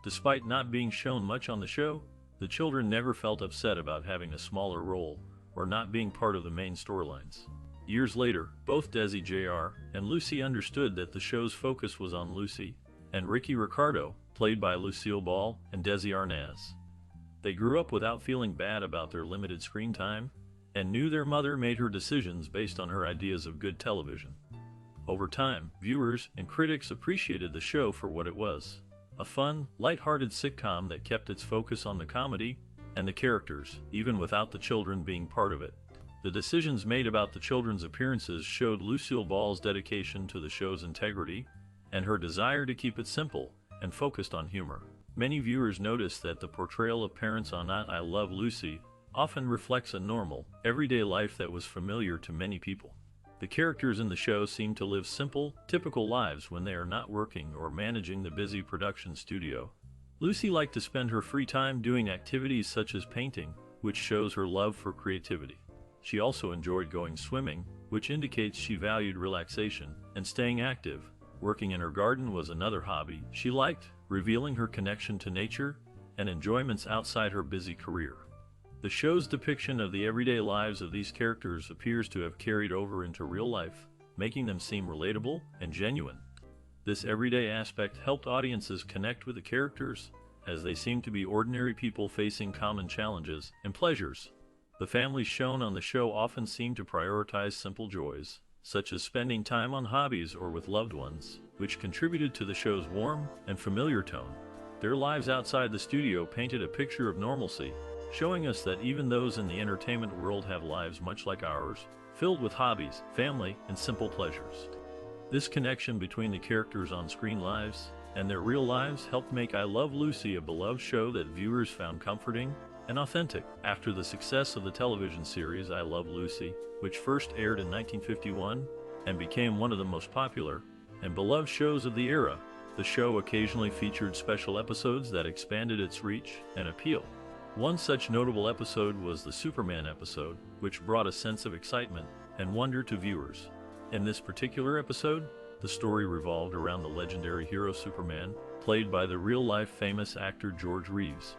Despite not being shown much on the show, the children never felt upset about having a smaller role or not being part of the main storylines. Years later, both Desi Jr. and Lucy understood that the show's focus was on Lucy and Ricky Ricardo, played by Lucille Ball and Desi Arnaz. They grew up without feeling bad about their limited screen time and knew their mother made her decisions based on her ideas of good television. Over time, viewers and critics appreciated the show for what it was: a fun, light-hearted sitcom that kept its focus on the comedy and the characters, even without the children being part of it. The decisions made about the children's appearances showed Lucille Ball's dedication to the show's integrity and her desire to keep it simple and focused on humor. Many viewers noticed that the portrayal of parents on I Love Lucy often reflects a normal, everyday life that was familiar to many people. The characters in the show seem to live simple, typical lives when they are not working or managing the busy production studio. Lucy liked to spend her free time doing activities such as painting, which shows her love for creativity. She also enjoyed going swimming, which indicates she valued relaxation and staying active. Working in her garden was another hobby she liked, revealing her connection to nature and enjoyments outside her busy career. The show's depiction of the everyday lives of these characters appears to have carried over into real life, making them seem relatable and genuine. This everyday aspect helped audiences connect with the characters, as they seemed to be ordinary people facing common challenges and pleasures. The families shown on the show often seemed to prioritize simple joys, such as spending time on hobbies or with loved ones, which contributed to the show's warm and familiar tone. Their lives outside the studio painted a picture of normalcy, showing us that even those in the entertainment world have lives much like ours, filled with hobbies, family, and simple pleasures. This connection between the characters' on-screen lives and their real lives helped make I Love Lucy a beloved show that viewers found comforting and authentic. After the success of the television series I Love Lucy, which first aired in 1951 and became one of the most popular and beloved shows of the era, the show occasionally featured special episodes that expanded its reach and appeal. One such notable episode was the Superman episode, which brought a sense of excitement and wonder to viewers. In this particular episode, the story revolved around the legendary hero Superman, played by the real-life famous actor George Reeves.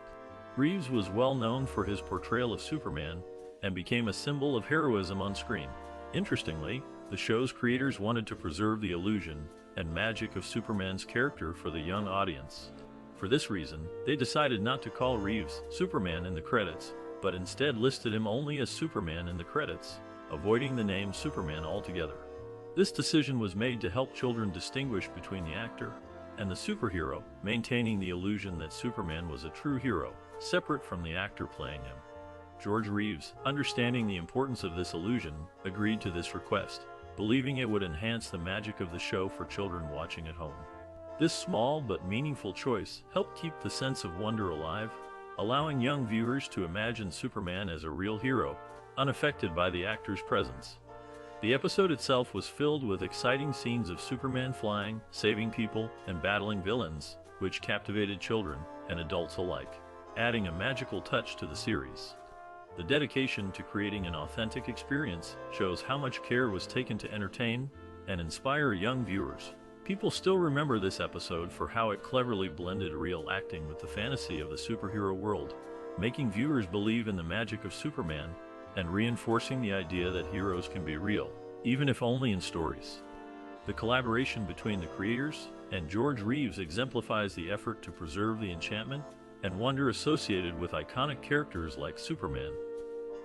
Reeves was well known for his portrayal of Superman and became a symbol of heroism on screen. Interestingly, the show's creators wanted to preserve the illusion and magic of Superman's character for the young audience. For this reason, they decided not to call Reeves Superman in the credits, but instead listed him only as Superman in the credits, avoiding the name Superman altogether. This decision was made to help children distinguish between the actor and the superhero, maintaining the illusion that Superman was a true hero, separate from the actor playing him. George Reeves, understanding the importance of this illusion, agreed to this request, believing it would enhance the magic of the show for children watching at home. This small but meaningful choice helped keep the sense of wonder alive allowing young viewers to imagine Superman as a real hero, unaffected by the actor's presence. The episode itself was filled with exciting scenes of Superman flying, saving people, and battling villains, which captivated children and adults alike, adding a magical touch to the series. The dedication to creating an authentic experience shows how much care was taken to entertain and inspire young viewers. People still remember this episode for how it cleverly blended real acting with the fantasy of the superhero world, making viewers believe in the magic of Superman and reinforcing the idea that heroes can be real, even if only in stories. The collaboration between the creators and George Reeves exemplifies the effort to preserve the enchantment and wonder associated with iconic characters like Superman.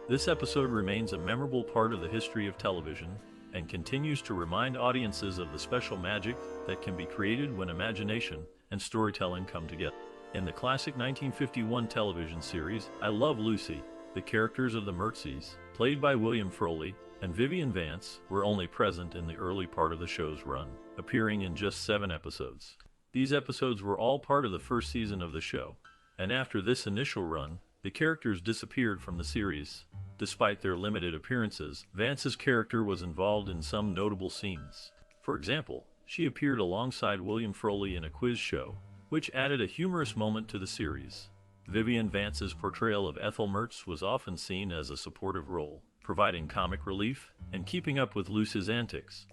This episode remains a memorable part of the history of television and continues to remind audiences of the special magic that can be created when imagination and storytelling come together. In the classic 1951 television series, I Love Lucy, the characters of the Mertzeys, played by William Frawley, and Vivian Vance, were only present in the early part of the show's run, appearing in just 7 episodes. These episodes were all part of the first season of the show, and after this initial run, the characters disappeared from the series. Despite their limited appearances, Vance's character was involved in some notable scenes. For example, she appeared alongside William Frawley in a quiz show, which added a humorous moment to the series. Vivian Vance's portrayal of Ethel Mertz was often seen as a supportive role, providing comic relief and keeping up with Lucy's antics.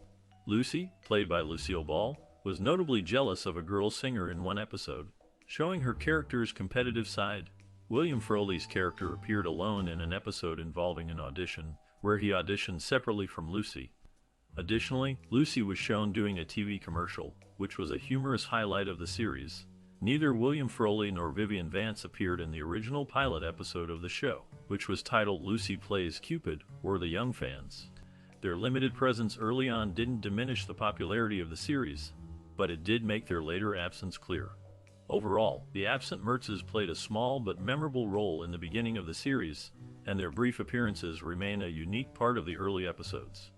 Lucy, played by Lucille Ball, was notably jealous of a girl singer in one episode, showing her character's competitive side. William Frawley's character appeared alone in an episode involving an audition, where he auditioned separately from Lucy. Additionally, Lucy was shown doing a TV commercial, which was a humorous highlight of the series. Neither William Frawley nor Vivian Vance appeared in the original pilot episode of the show, which was titled Lucy Plays Cupid, or The Young Fans. Their limited presence early on didn't diminish the popularity of the series, but it did make their later absence clear. Overall, the absent Mertzes played a small but memorable role in the beginning of the series, and their brief appearances remain a unique part of the early episodes.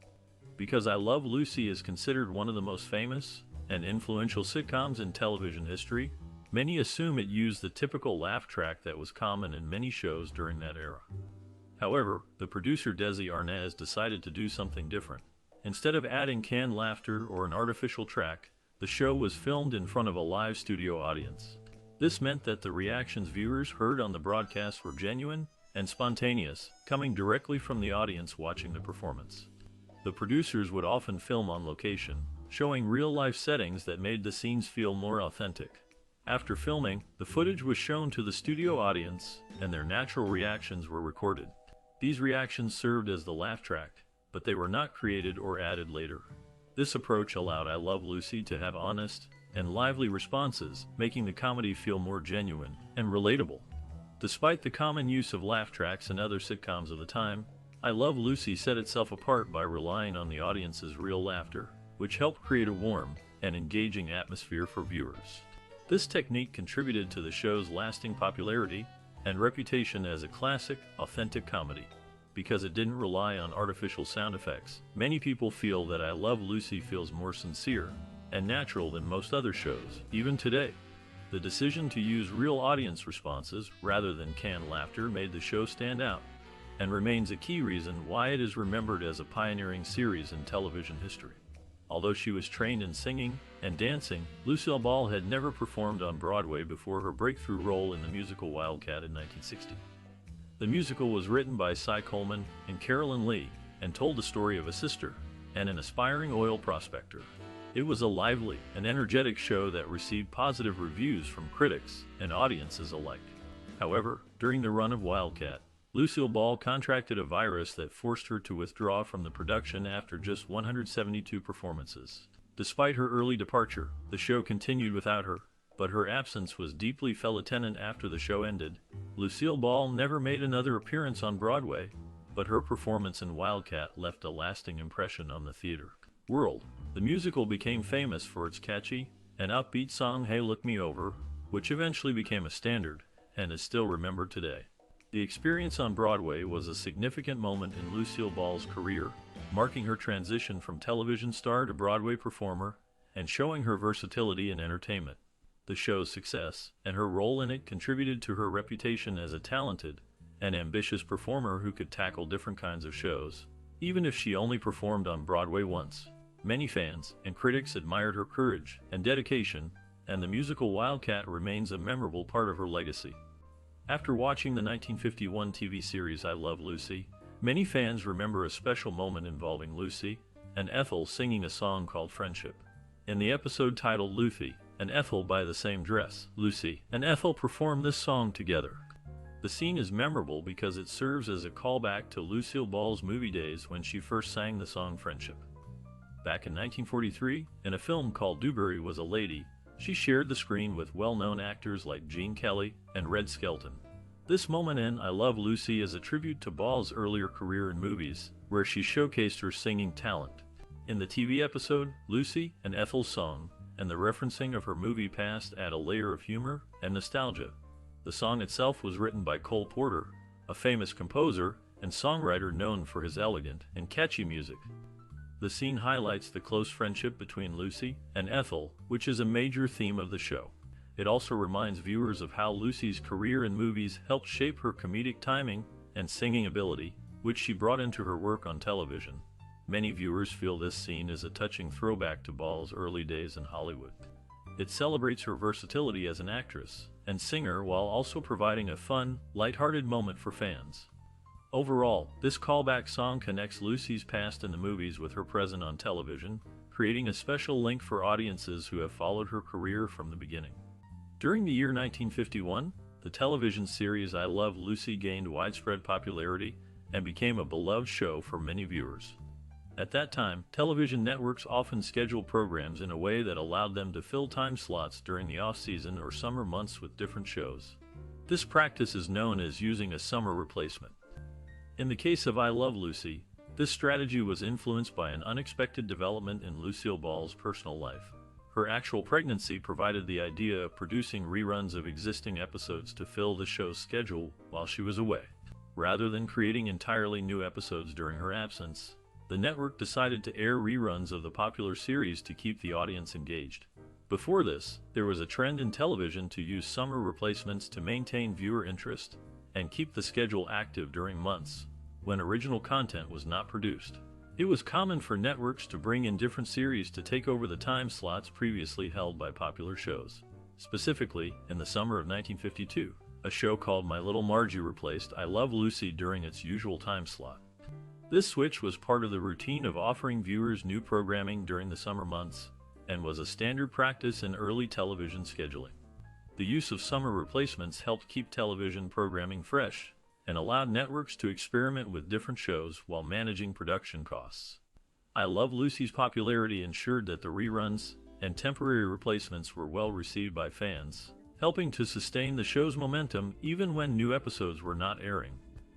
Because I Love Lucy is considered one of the most famous and influential sitcoms in television history, many assume it used the typical laugh track that was common in many shows during that era. However, the producer Desi Arnaz decided to do something different. Instead of adding canned laughter or an artificial track, the show was filmed in front of a live studio audience. This meant that the reactions viewers heard on the broadcast were genuine and spontaneous, coming directly from the audience watching the performance. The producers would often film on location, showing real-life settings that made the scenes feel more authentic. After filming, the footage was shown to the studio audience, and their natural reactions were recorded. These reactions served as the laugh track, but they were not created or added later. This approach allowed I Love Lucy to have honest and lively responses, making the comedy feel more genuine and relatable. Despite the common use of laugh tracks in other sitcoms of the time, I Love Lucy set itself apart by relying on the audience's real laughter, which helped create a warm and engaging atmosphere for viewers. This technique contributed to the show's lasting popularity and reputation as a classic, authentic comedy. Because it didn't rely on artificial sound effects, many people feel that I Love Lucy feels more sincere and natural than most other shows, even today. The decision to use real audience responses rather than canned laughter made the show stand out, and remains a key reason why it is remembered as a pioneering series in television history. Although she was trained in singing and dancing, Lucille Ball had never performed on Broadway before her breakthrough role in the musical Wildcat in 1960. The musical was written by Cy Coleman and Carolyn Lee, and told the story of a sister and an aspiring oil prospector. It was a lively and energetic show that received positive reviews from critics and audiences alike. However, during the run of Wildcat, Lucille Ball contracted a virus that forced her to withdraw from the production after just 172 performances. Despite her early departure, the show continued without her, but her absence was deeply felt after the show ended. Lucille Ball never made another appearance on Broadway, but her performance in Wildcat left a lasting impression on the theater world. The musical became famous for its catchy and upbeat song Hey Look Me Over, which eventually became a standard and is still remembered today. The experience on Broadway was a significant moment in Lucille Ball's career, marking her transition from television star to Broadway performer and showing her versatility in entertainment. The show's success and her role in it contributed to her reputation as a talented and ambitious performer who could tackle different kinds of shows, even if she only performed on Broadway once. Many fans and critics admired her courage and dedication, and the musical Wildcat remains a memorable part of her legacy. After watching the 1951 TV series I Love Lucy, many fans remember a special moment involving Lucy and Ethel singing a song called Friendship. In the episode titled Lucy and Ethel Buy the Same Dress, Lucy and Ethel perform this song together. The scene is memorable because it serves as a callback to Lucille Ball's movie days when she first sang the song Friendship. Back in 1943, in a film called Dewberry Was a Lady, she shared the screen with well-known actors like Gene Kelly and Red Skelton. This moment in I Love Lucy is a tribute to Ball's earlier career in movies, where she showcased her singing talent. In the TV episode, Lucy and Ethel's song and the referencing of her movie past add a layer of humor and nostalgia. The song itself was written by Cole Porter, a famous composer and songwriter known for his elegant and catchy music. The scene highlights the close friendship between Lucy and Ethel, which is a major theme of the show. It also reminds viewers of how Lucy's career in movies helped shape her comedic timing and singing ability, which she brought into her work on television. Many viewers feel this scene is a touching throwback to Ball's early days in Hollywood. It celebrates her versatility as an actress and singer while also providing a fun, lighthearted moment for fans. Overall, this callback song connects Lucy's past in the movies with her present on television, creating a special link for audiences who have followed her career from the beginning. During the year 1951, the television series I Love Lucy gained widespread popularity and became a beloved show for many viewers. At that time, television networks often scheduled programs in a way that allowed them to fill time slots during the off-season or summer months with different shows. This practice is known as using a summer replacement. In the case of I Love Lucy, this strategy was influenced by an unexpected development in Lucille Ball's personal life. Her actual pregnancy provided the idea of producing reruns of existing episodes to fill the show's schedule while she was away. Rather than creating entirely new episodes during her absence, the network decided to air reruns of the popular series to keep the audience engaged. Before this, there was a trend in television to use summer replacements to maintain viewer interest and keep the schedule active during months when original content was not produced. It was common for networks to bring in different series to take over the time slots previously held by popular shows. Specifically, in the summer of 1952, a show called My Little Margie replaced I Love Lucy during its usual time slot. This switch was part of the routine of offering viewers new programming during the summer months and was a standard practice in early television scheduling. The use of summer replacements helped keep television programming fresh and allowed networks to experiment with different shows while managing production costs. I Love Lucy's popularity ensured that the reruns and temporary replacements were well received by fans, helping to sustain the show's momentum even when new episodes were not airing.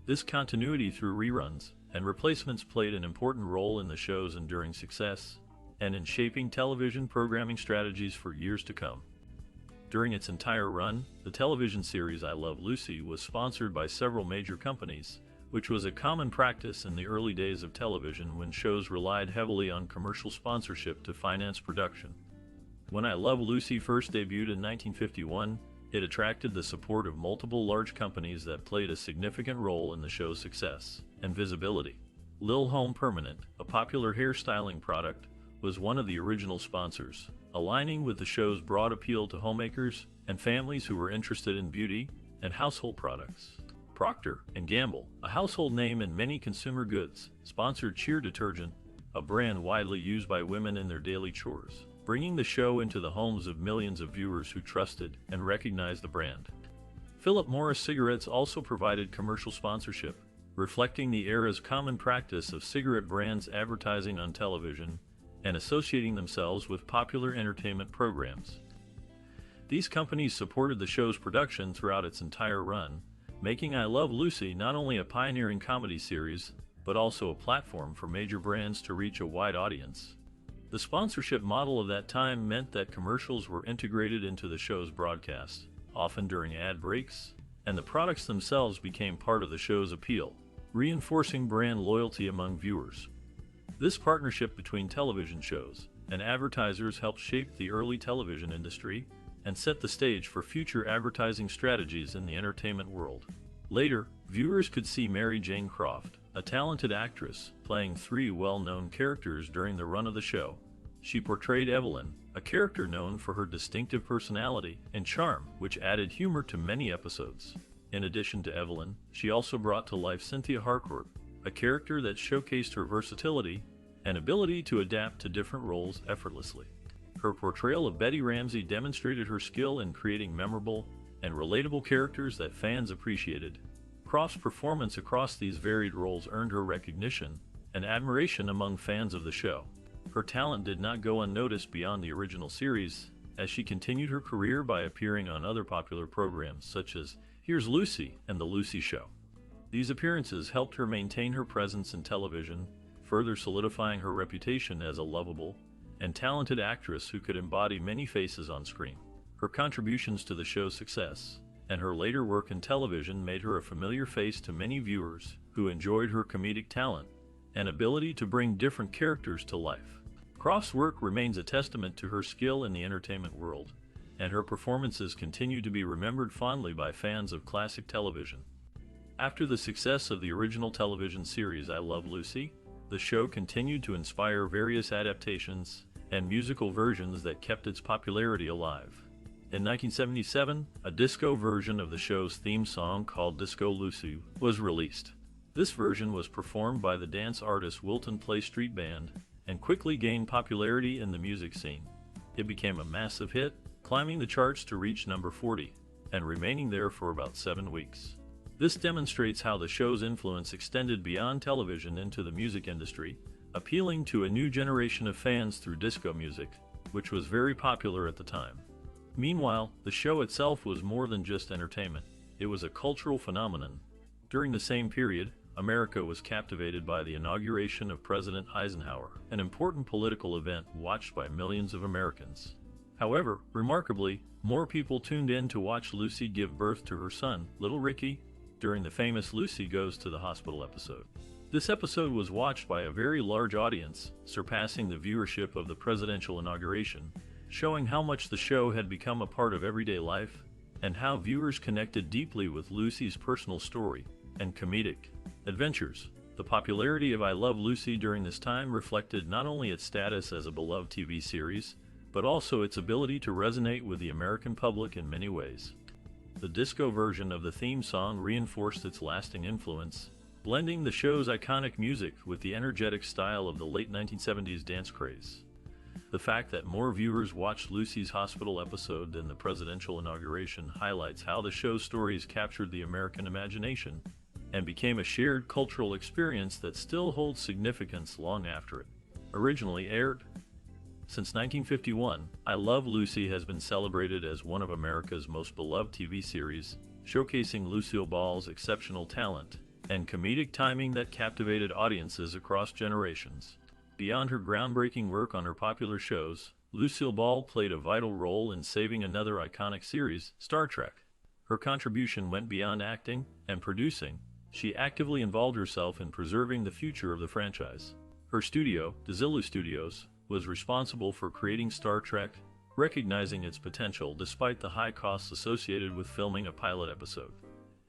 This continuity through reruns and replacements played an important role in the show's enduring success and in shaping television programming strategies for years to come. During its entire run, the television series I Love Lucy was sponsored by several major companies, which was a common practice in the early days of television when shows relied heavily on commercial sponsorship to finance production. When I Love Lucy first debuted in 1951, it attracted the support of multiple large companies that played a significant role in the show's success and visibility. Lil Home Permanent, a popular hairstyling product, was one of the original sponsors, aligning with the show's broad appeal to homemakers and families who were interested in beauty and household products. Procter & Gamble, a household name in many consumer goods, sponsored Cheer detergent, a brand widely used by women in their daily chores, bringing the show into the homes of millions of viewers who trusted and recognized the brand. Philip Morris cigarettes also provided commercial sponsorship, reflecting the era's common practice of cigarette brands advertising on television and associating themselves with popular entertainment programs. These companies supported the show's production throughout its entire run, making I Love Lucy not only a pioneering comedy series, but also a platform for major brands to reach a wide audience. The sponsorship model of that time meant that commercials were integrated into the show's broadcast, often during ad breaks, and the products themselves became part of the show's appeal, reinforcing brand loyalty among viewers. This partnership between television shows and advertisers helped shape the early television industry and set the stage for future advertising strategies in the entertainment world. Later, viewers could see Mary Jane Croft, a talented actress, playing three well-known characters during the run of the show. She portrayed Evelyn, a character known for her distinctive personality and charm, which added humor to many episodes. In addition to Evelyn, she also brought to life Cynthia Harcourt, a character that showcased her versatility and ability to adapt to different roles effortlessly. Her portrayal of Betty Ramsey demonstrated her skill in creating memorable and relatable characters that fans appreciated. Croft's performance across these varied roles earned her recognition and admiration among fans of the show. Her talent did not go unnoticed beyond the original series, as she continued her career by appearing on other popular programs such as Here's Lucy and The Lucy Show. These appearances helped her maintain her presence in television, further solidifying her reputation as a lovable and talented actress who could embody many faces on screen. Her contributions to the show's success and her later work in television made her a familiar face to many viewers who enjoyed her comedic talent and ability to bring different characters to life. Croft's work remains a testament to her skill in the entertainment world, and her performances continue to be remembered fondly by fans of classic television. After the success of the original television series I Love Lucy, the show continued to inspire various adaptations and musical versions that kept its popularity alive. In 1977, a disco version of the show's theme song called Disco Lucy was released. This version was performed by the dance artist Wilton Play Street Band and quickly gained popularity in the music scene. It became a massive hit, climbing the charts to reach number 40 and remaining there for about 7 weeks. This demonstrates how the show's influence extended beyond television into the music industry, appealing to a new generation of fans through disco music, which was very popular at the time. Meanwhile, the show itself was more than just entertainment. It was a cultural phenomenon. During the same period, America was captivated by the inauguration of President Eisenhower, an important political event watched by millions of Americans. However, remarkably, more people tuned in to watch Lucy give birth to her son, Little Ricky, during the famous Lucy Goes to the Hospital episode. This episode was watched by a very large audience, surpassing the viewership of the presidential inauguration, showing how much the show had become a part of everyday life and how viewers connected deeply with Lucy's personal story and comedic adventures. The popularity of I Love Lucy during this time reflected not only its status as a beloved TV series, but also its ability to resonate with the American public in many ways. The disco version of the theme song reinforced its lasting influence, blending the show's iconic music with the energetic style of the late 1970s dance craze. The fact that more viewers watched Lucy's hospital episode than the presidential inauguration highlights how the show's stories captured the American imagination and became a shared cultural experience that still holds significance long after it originally aired. Since 1951, I Love Lucy has been celebrated as one of America's most beloved TV series, showcasing Lucille Ball's exceptional talent and comedic timing that captivated audiences across generations. Beyond her groundbreaking work on her popular shows, Lucille Ball played a vital role in saving another iconic series, Star Trek. Her contribution went beyond acting and producing. She actively involved herself in preserving the future of the franchise. Her studio, DeZillu Studios, was responsible for creating Star Trek, recognizing its potential despite the high costs associated with filming a pilot episode.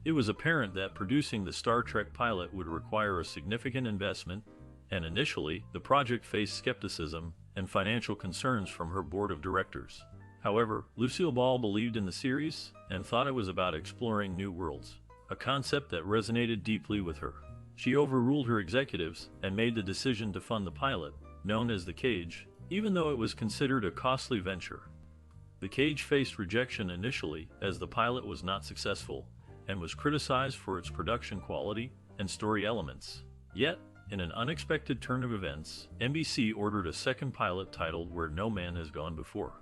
It was apparent that producing the Star Trek pilot would require a significant investment, and initially, the project faced skepticism and financial concerns from her board of directors. However, Lucille Ball believed in the series and thought it was about exploring new worlds, a concept that resonated deeply with her. She overruled her executives and made the decision to fund the pilot, known as The Cage, even though it was considered a costly venture. The Cage faced rejection initially as the pilot was not successful and was criticized for its production quality and story elements. Yet, in an unexpected turn of events, NBC ordered a second pilot titled Where No Man Has Gone Before.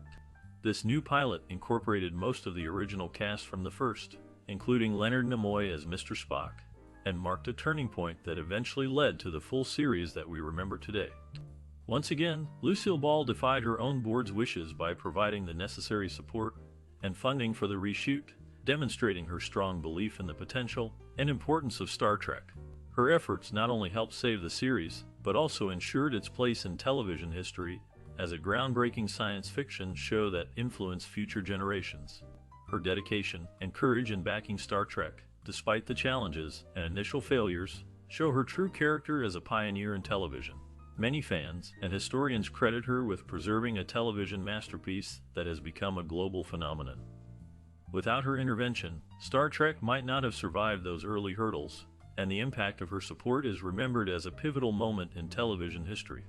This new pilot incorporated most of the original cast from the first, including Leonard Nimoy as Mr. Spock, and marked a turning point that eventually led to the full series that we remember today. Once again, Lucille Ball defied her own board's wishes by providing the necessary support and funding for the reshoot, demonstrating her strong belief in the potential and importance of Star Trek. Her efforts not only helped save the series, but also ensured its place in television history as a groundbreaking science fiction show that influenced future generations. Her dedication and courage in backing Star Trek, despite the challenges and initial failures, show her true character as a pioneer in television. Many fans and historians credit her with preserving a television masterpiece that has become a global phenomenon. Without her intervention, Star Trek might not have survived those early hurdles, and the impact of her support is remembered as a pivotal moment in television history.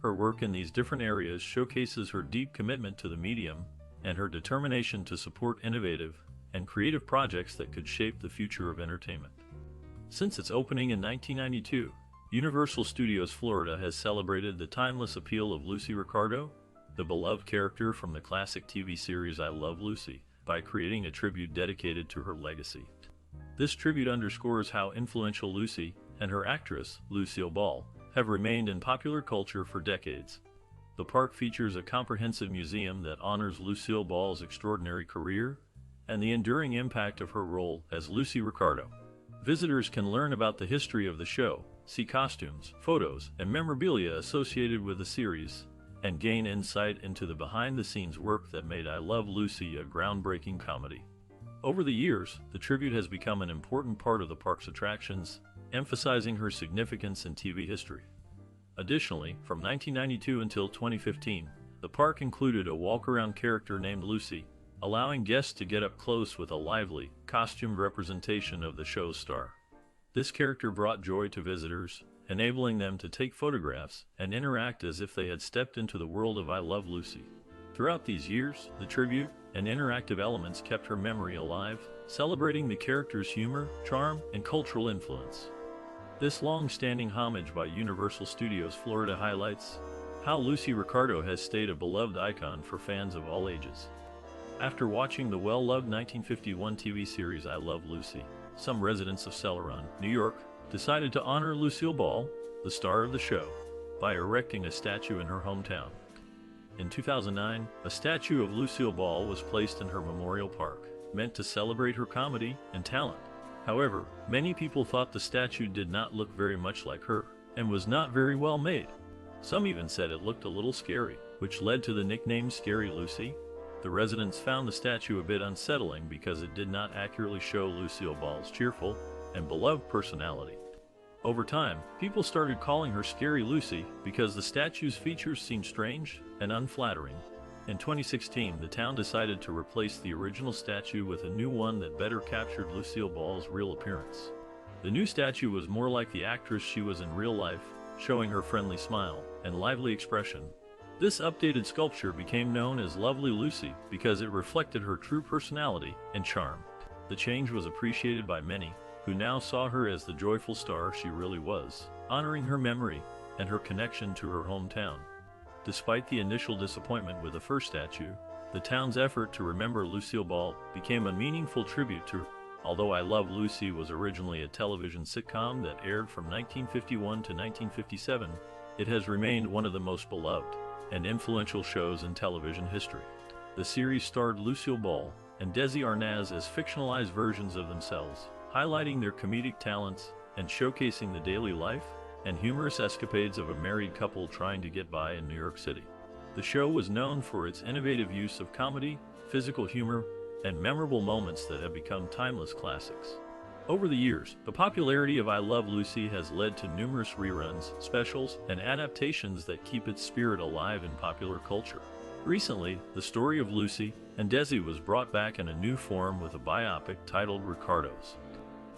Her work in these different areas showcases her deep commitment to the medium and her determination to support innovative and creative projects that could shape the future of entertainment. Since its opening in 1992, Universal Studios Florida has celebrated the timeless appeal of Lucy Ricardo, the beloved character from the classic TV series I Love Lucy, by creating a tribute dedicated to her legacy. This tribute underscores how influential Lucy and her actress, Lucille Ball, have remained in popular culture for decades. The park features a comprehensive museum that honors Lucille Ball's extraordinary career and the enduring impact of her role as Lucy Ricardo. Visitors can learn about the history of the show, see costumes, photos, and memorabilia associated with the series, and gain insight into the behind-the-scenes work that made I Love Lucy a groundbreaking comedy. Over the years, the tribute has become an important part of the park's attractions, emphasizing her significance in TV history. Additionally, from 1992 until 2015, the park included a walk-around character named Lucy, allowing guests to get up close with a lively, costumed representation of the show's star. This character brought joy to visitors, enabling them to take photographs and interact as if they had stepped into the world of I Love Lucy. Throughout these years, the tribute and interactive elements kept her memory alive, celebrating the character's humor, charm, and cultural influence. This long-standing homage by Universal Studios Florida highlights how Lucy Ricardo has stayed a beloved icon for fans of all ages. After watching the well-loved 1951 TV series I Love Lucy, some residents of Celeron, New York, decided to honor Lucille Ball, the star of the show, by erecting a statue in her hometown. In 2009, a statue of Lucille Ball was placed in her memorial park, meant to celebrate her comedy and talent. However, many people thought the statue did not look very much like her, and was not very well made. Some even said it looked a little scary, which led to the nickname Scary Lucy. The residents found the statue a bit unsettling because it did not accurately show Lucille Ball's cheerful and beloved personality. Over time, people started calling her Scary Lucy because the statue's features seemed strange and unflattering. In 2016, the town decided to replace the original statue with a new one that better captured Lucille Ball's real appearance. The new statue was more like the actress she was in real life, showing her friendly smile and lively expression. This updated sculpture became known as Lovely Lucy because it reflected her true personality and charm. The change was appreciated by many, who now saw her as the joyful star she really was, honoring her memory and her connection to her hometown. Despite the initial disappointment with the first statue, the town's effort to remember Lucille Ball became a meaningful tribute to her. Although I Love Lucy was originally a television sitcom that aired from 1951 to 1957, it has remained one of the most beloved and influential shows in television history. The series starred Lucille Ball and Desi Arnaz as fictionalized versions of themselves, highlighting their comedic talents and showcasing the daily life and humorous escapades of a married couple trying to get by in New York City. The show was known for its innovative use of comedy, physical humor, and memorable moments that have become timeless classics. Over the years, the popularity of I Love Lucy has led to numerous reruns, specials, and adaptations that keep its spirit alive in popular culture. Recently, the story of Lucy and Desi was brought back in a new form with a biopic titled Ricardos.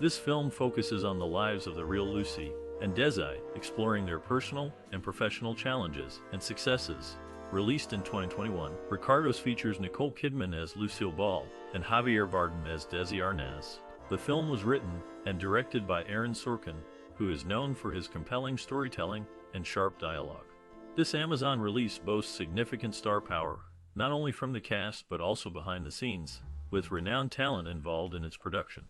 This film focuses on the lives of the real Lucy and Desi, exploring their personal and professional challenges and successes. Released in 2021, Ricardos features Nicole Kidman as Lucille Ball and Javier Bardem as Desi Arnaz. The film was written and directed by Aaron Sorkin, who is known for his compelling storytelling and sharp dialogue. This Amazon release boasts significant star power, not only from the cast but also behind the scenes, with renowned talent involved in its production.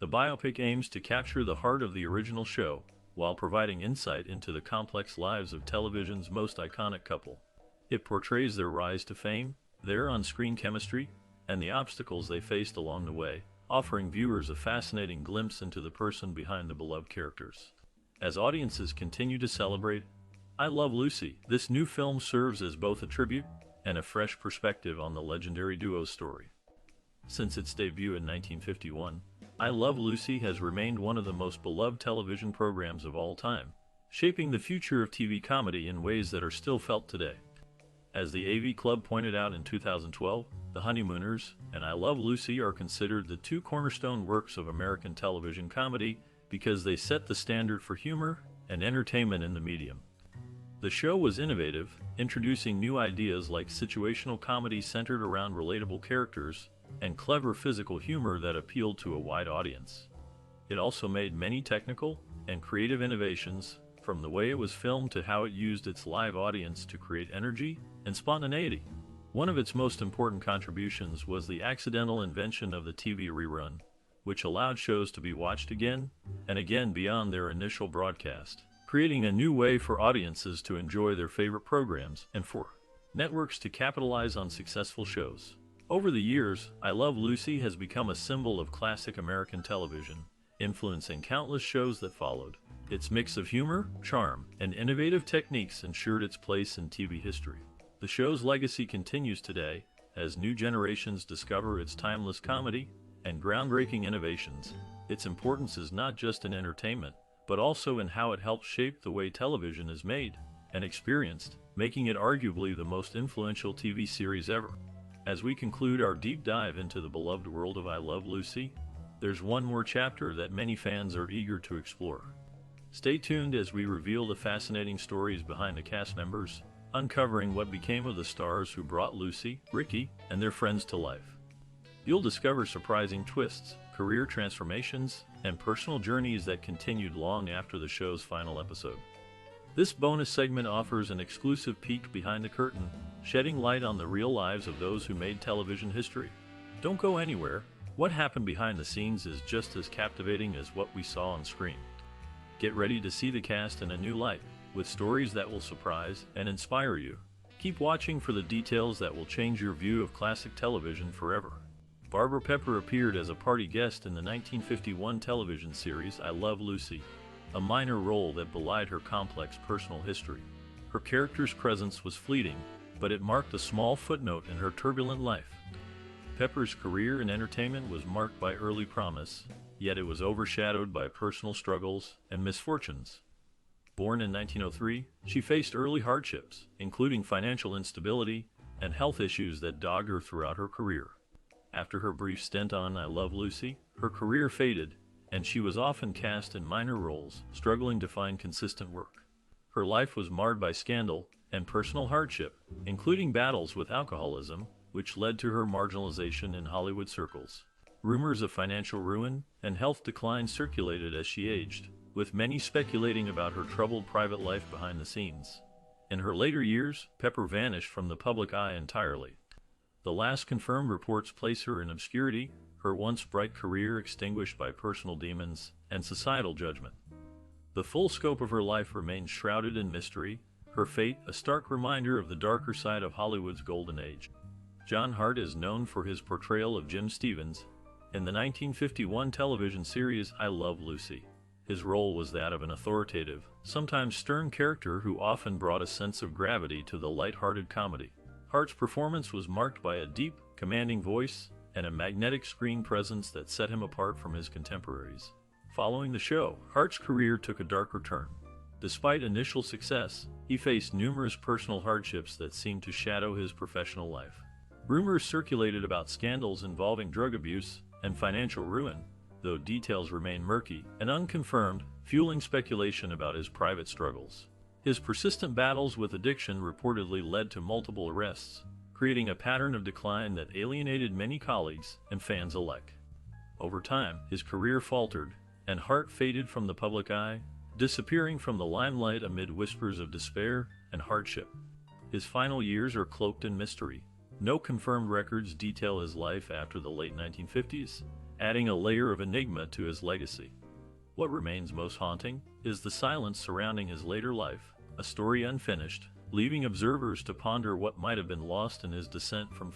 The biopic aims to capture the heart of the original show, while providing insight into the complex lives of television's most iconic couple. It portrays their rise to fame, their on-screen chemistry, and the obstacles they faced along the way, offering viewers a fascinating glimpse into the person behind the beloved characters. As audiences continue to celebrate I Love Lucy. This new film serves as both a tribute and a fresh perspective on the legendary duo's story. Since its debut in 1951, I Love Lucy has remained one of the most beloved television programs of all time, shaping the future of TV comedy in ways that are still felt today. As the AV Club pointed out in 2012, The Honeymooners and I Love Lucy are considered the two cornerstone works of American television comedy because they set the standard for humor and entertainment in the medium. The show was innovative, introducing new ideas like situational comedy centered around relatable characters and clever physical humor that appealed to a wide audience. It also made many technical and creative innovations, from the way it was filmed to how it used its live audience to create energy and spontaneity. One of its most important contributions was the accidental invention of the TV rerun, which allowed shows to be watched again and again beyond their initial broadcast, creating a new way for audiences to enjoy their favorite programs and for networks to capitalize on successful shows. Over the years, I Love Lucy has become a symbol of classic American television, influencing countless shows that followed. Its mix of humor, charm, and innovative techniques ensured its place in TV history. The show's legacy continues today as new generations discover its timeless comedy and groundbreaking innovations. Its importance is not just in entertainment, but also in how it helps shape the way television is made and experienced, making it arguably the most influential TV series ever. As we conclude our deep dive into the beloved world of I Love Lucy, there's one more chapter that many fans are eager to explore. Stay tuned as we reveal the fascinating stories behind the cast members, uncovering what became of the stars who brought Lucy, Ricky, and their friends to life. You'll discover surprising twists, career transformations, and personal journeys that continued long after the show's final episode. This bonus segment offers an exclusive peek behind the curtain, shedding light on the real lives of those who made television history. Don't go anywhere. What happened behind the scenes is just as captivating as what we saw on screen. Get ready to see the cast in a new light, with stories that will surprise and inspire you. Keep watching for the details that will change your view of classic television forever. Barbara Pepper appeared as a party guest in the 1951 television series I Love Lucy, a minor role that belied her complex personal history. Her character's presence was fleeting, but it marked a small footnote in her turbulent life. Pepper's career in entertainment was marked by early promise, yet it was overshadowed by personal struggles and misfortunes. Born in 1903, she faced early hardships, including financial instability and health issues that dogged her throughout her career. After her brief stint on I Love Lucy, her career faded, and she was often cast in minor roles, struggling to find consistent work. Her life was marred by scandal and personal hardship, including battles with alcoholism, which led to her marginalization in Hollywood circles. Rumors of financial ruin and health decline circulated as she aged, with many speculating about her troubled private life behind the scenes. In her later years, Pepper vanished from the public eye entirely. The last confirmed reports place her in obscurity, her once bright career extinguished by personal demons and societal judgment. The full scope of her life remains shrouded in mystery, her fate a stark reminder of the darker side of Hollywood's golden age. John Hart is known for his portrayal of Jim Stevens in the 1951 television series I Love Lucy. His role was that of an authoritative, sometimes stern character who often brought a sense of gravity to the light-hearted comedy. Hart's performance was marked by a deep, commanding voice and a magnetic screen presence that set him apart from his contemporaries. Following the show, Hart's career took a darker turn. Despite initial success, he faced numerous personal hardships that seemed to shadow his professional life. Rumors circulated about scandals involving drug abuse and financial ruin, though details remain murky and unconfirmed, fueling speculation about his private struggles. His persistent battles with addiction reportedly led to multiple arrests, creating a pattern of decline that alienated many colleagues and fans alike. Over time, his career faltered, and Hart faded from the public eye, disappearing from the limelight amid whispers of despair and hardship. His final years are cloaked in mystery. No confirmed records detail his life after the late 1950s, adding a layer of enigma to his legacy. What remains most haunting is the silence surrounding his later life, a story unfinished, leaving observers to ponder what might have been lost in his descent from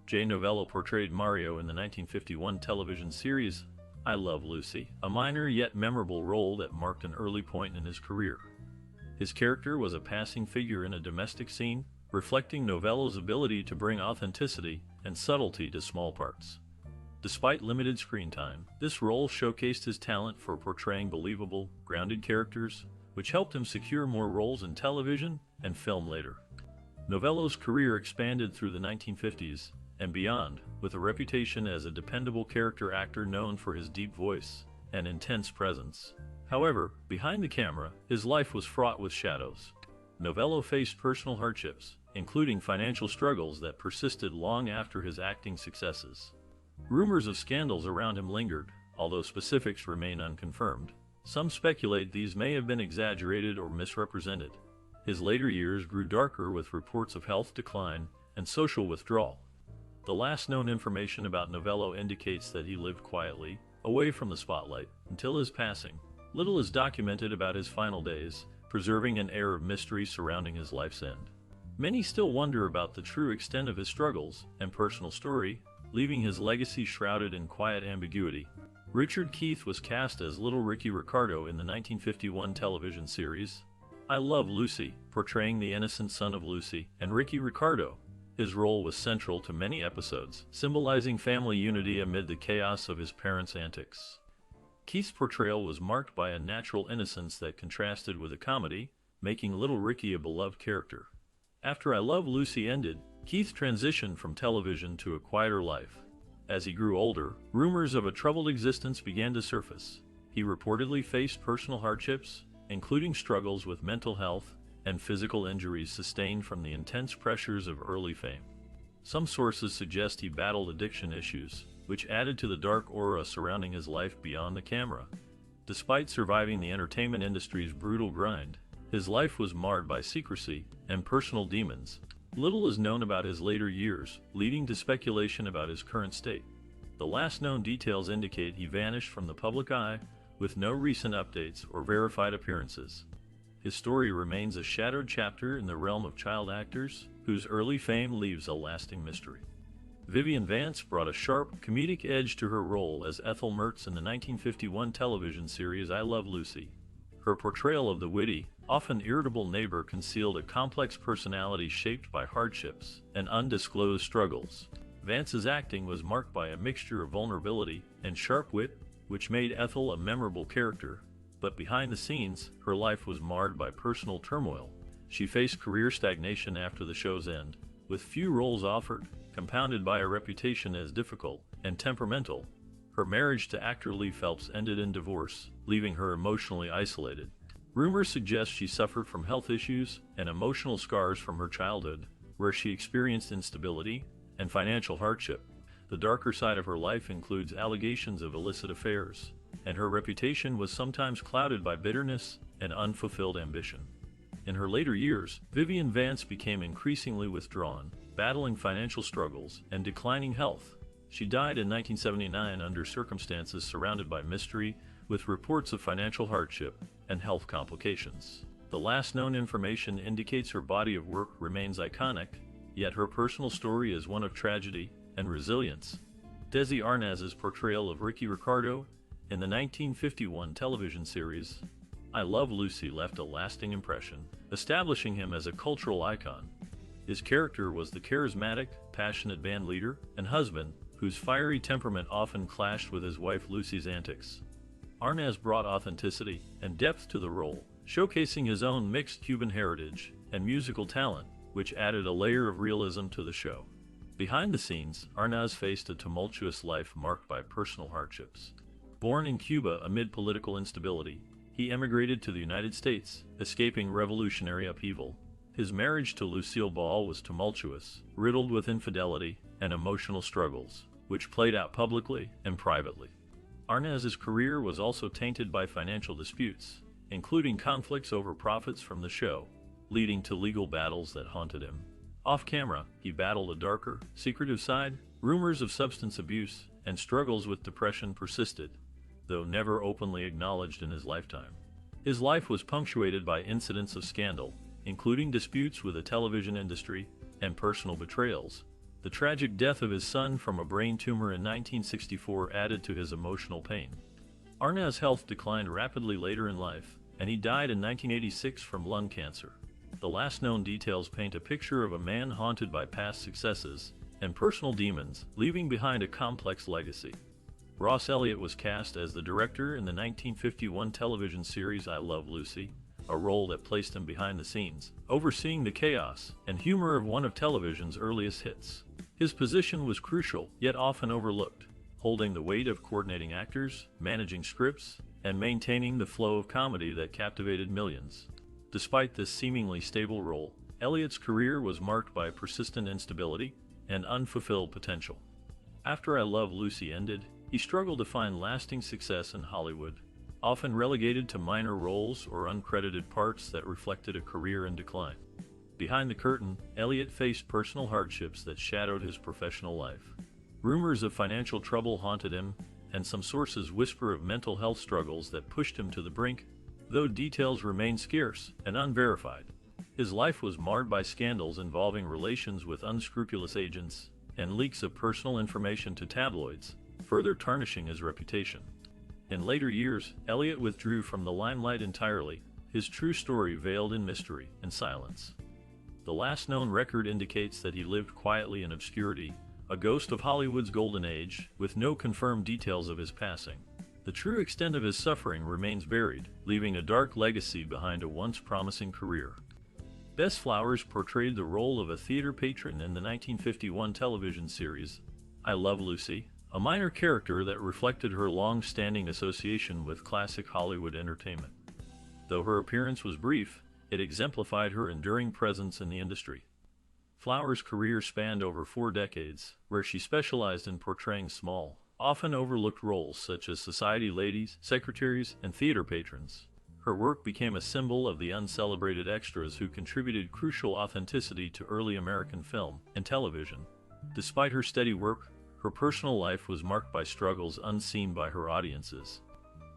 Jay Novello portrayed Mario in the 1951 television series I Love Lucy, a minor yet memorable role that marked an early point in his career. His character was a passing figure in a domestic scene, reflecting Novello's ability to bring authenticity and subtlety to small parts. Despite limited screen time, this role showcased his talent for portraying believable, grounded characters, which helped him secure more roles in television and film later. Novello's career expanded through the 1950s and beyond, with a reputation as a dependable character actor known for his deep voice and intense presence. However, behind the camera, his life was fraught with shadows. Novello faced personal hardships, including financial struggles that persisted long after his acting successes. Rumors of scandals around him lingered, although specifics remain unconfirmed. Some speculate these may have been exaggerated or misrepresented. His later years grew darker with reports of health decline and social withdrawal. The last known information about Novello indicates that he lived quietly, away from the spotlight, until his passing. Little is documented about his final days, preserving an air of mystery surrounding his life's end. Many still wonder about the true extent of his struggles and personal story, leaving his legacy shrouded in quiet ambiguity. Richard Keith was cast as Little Ricky Ricardo in the 1951 television series I Love Lucy, portraying the innocent son of Lucy and Ricky Ricardo. His role was central to many episodes, symbolizing family unity amid the chaos of his parents' antics. Keith's portrayal was marked by a natural innocence that contrasted with the comedy, making Little Ricky a beloved character. After I Love Lucy ended, Keith transitioned from television to a quieter life. As he grew older, rumors of a troubled existence began to surface. He reportedly faced personal hardships, including struggles with mental health and physical injuries sustained from the intense pressures of early fame. Some sources suggest he battled addiction issues, which added to the dark aura surrounding his life beyond the camera. Despite surviving the entertainment industry's brutal grind, his life was marred by secrecy and personal demons. Little is known about his later years, leading to speculation about his current state. The last known details indicate he vanished from the public eye, with no recent updates or verified appearances. His story remains a shadowed chapter in the realm of child actors, whose early fame leaves a lasting mystery. Vivian Vance brought a sharp, comedic edge to her role as Ethel Mertz in the 1951 television series I Love Lucy. Her portrayal of the witty, often irritable neighbor concealed a complex personality shaped by hardships and undisclosed struggles. Vance's acting was marked by a mixture of vulnerability and sharp wit, which made Ethel a memorable character. But behind the scenes, her life was marred by personal turmoil. She faced career stagnation after the show's end, with few roles offered, compounded by a reputation as difficult and temperamental. Her marriage to actor Lee Phelps ended in divorce, leaving her emotionally isolated. Rumors suggest she suffered from health issues and emotional scars from her childhood, where she experienced instability and financial hardship. The darker side of her life includes allegations of illicit affairs, and her reputation was sometimes clouded by bitterness and unfulfilled ambition. In her later years, Vivian Vance became increasingly withdrawn, battling financial struggles and declining health. She died in 1979 under circumstances surrounded by mystery, with reports of financial hardship and health complications. The last known information indicates her body of work remains iconic, yet her personal story is one of tragedy and resilience. Desi Arnaz's portrayal of Ricky Ricardo in the 1951 television series I Love Lucy left a lasting impression, establishing him as a cultural icon. His character was the charismatic, passionate band leader and husband, whose fiery temperament often clashed with his wife Lucy's antics. Arnaz brought authenticity and depth to the role, showcasing his own mixed Cuban heritage and musical talent, which added a layer of realism to the show. Behind the scenes, Arnaz faced a tumultuous life marked by personal hardships. Born in Cuba amid political instability, he emigrated to the United States, escaping revolutionary upheaval. His marriage to Lucille Ball was tumultuous, riddled with infidelity and emotional struggles, which played out publicly and privately. Arnaz's career was also tainted by financial disputes, including conflicts over profits from the show, leading to legal battles that haunted him. Off-camera, he battled a darker, secretive side. Rumors of substance abuse and struggles with depression persisted, though never openly acknowledged in his lifetime. His life was punctuated by incidents of scandal, including disputes with the television industry and personal betrayals. The tragic death of his son from a brain tumor in 1964 added to his emotional pain. Arnaz's health declined rapidly later in life, and he died in 1986 from lung cancer. The last known details paint a picture of a man haunted by past successes and personal demons, leaving behind a complex legacy. Ross Elliott was cast as the director in the 1951 television series I Love Lucy, a role that placed him behind the scenes, overseeing the chaos and humor of one of television's earliest hits. His position was crucial, yet often overlooked, holding the weight of coordinating actors, managing scripts, and maintaining the flow of comedy that captivated millions. Despite this seemingly stable role, Elliott's career was marked by persistent instability and unfulfilled potential. After I Love Lucy ended, he struggled to find lasting success in Hollywood, often relegated to minor roles or uncredited parts that reflected a career in decline. Behind the curtain, Elliott faced personal hardships that shadowed his professional life. Rumors of financial trouble haunted him, and some sources whisper of mental health struggles that pushed him to the brink, though details remain scarce and unverified. His life was marred by scandals involving relations with unscrupulous agents and leaks of personal information to tabloids, further tarnishing his reputation. In later years, Elliott withdrew from the limelight entirely, his true story veiled in mystery and silence. The last known record indicates that he lived quietly in obscurity, a ghost of Hollywood's golden age, with no confirmed details of his passing. The true extent of his suffering remains buried, leaving a dark legacy behind a once promising career. Bess Flowers portrayed the role of a theater patron in the 1951 television series I Love Lucy, a minor character that reflected her long-standing association with classic Hollywood entertainment. Though her appearance was brief, it exemplified her enduring presence in the industry. Flowers' career spanned over 4 decades, where she specialized in portraying small, often overlooked roles such as society ladies, secretaries, and theater patrons. Her work became a symbol of the uncelebrated extras who contributed crucial authenticity to early American film and television. Despite her steady work, her personal life was marked by struggles unseen by her audiences.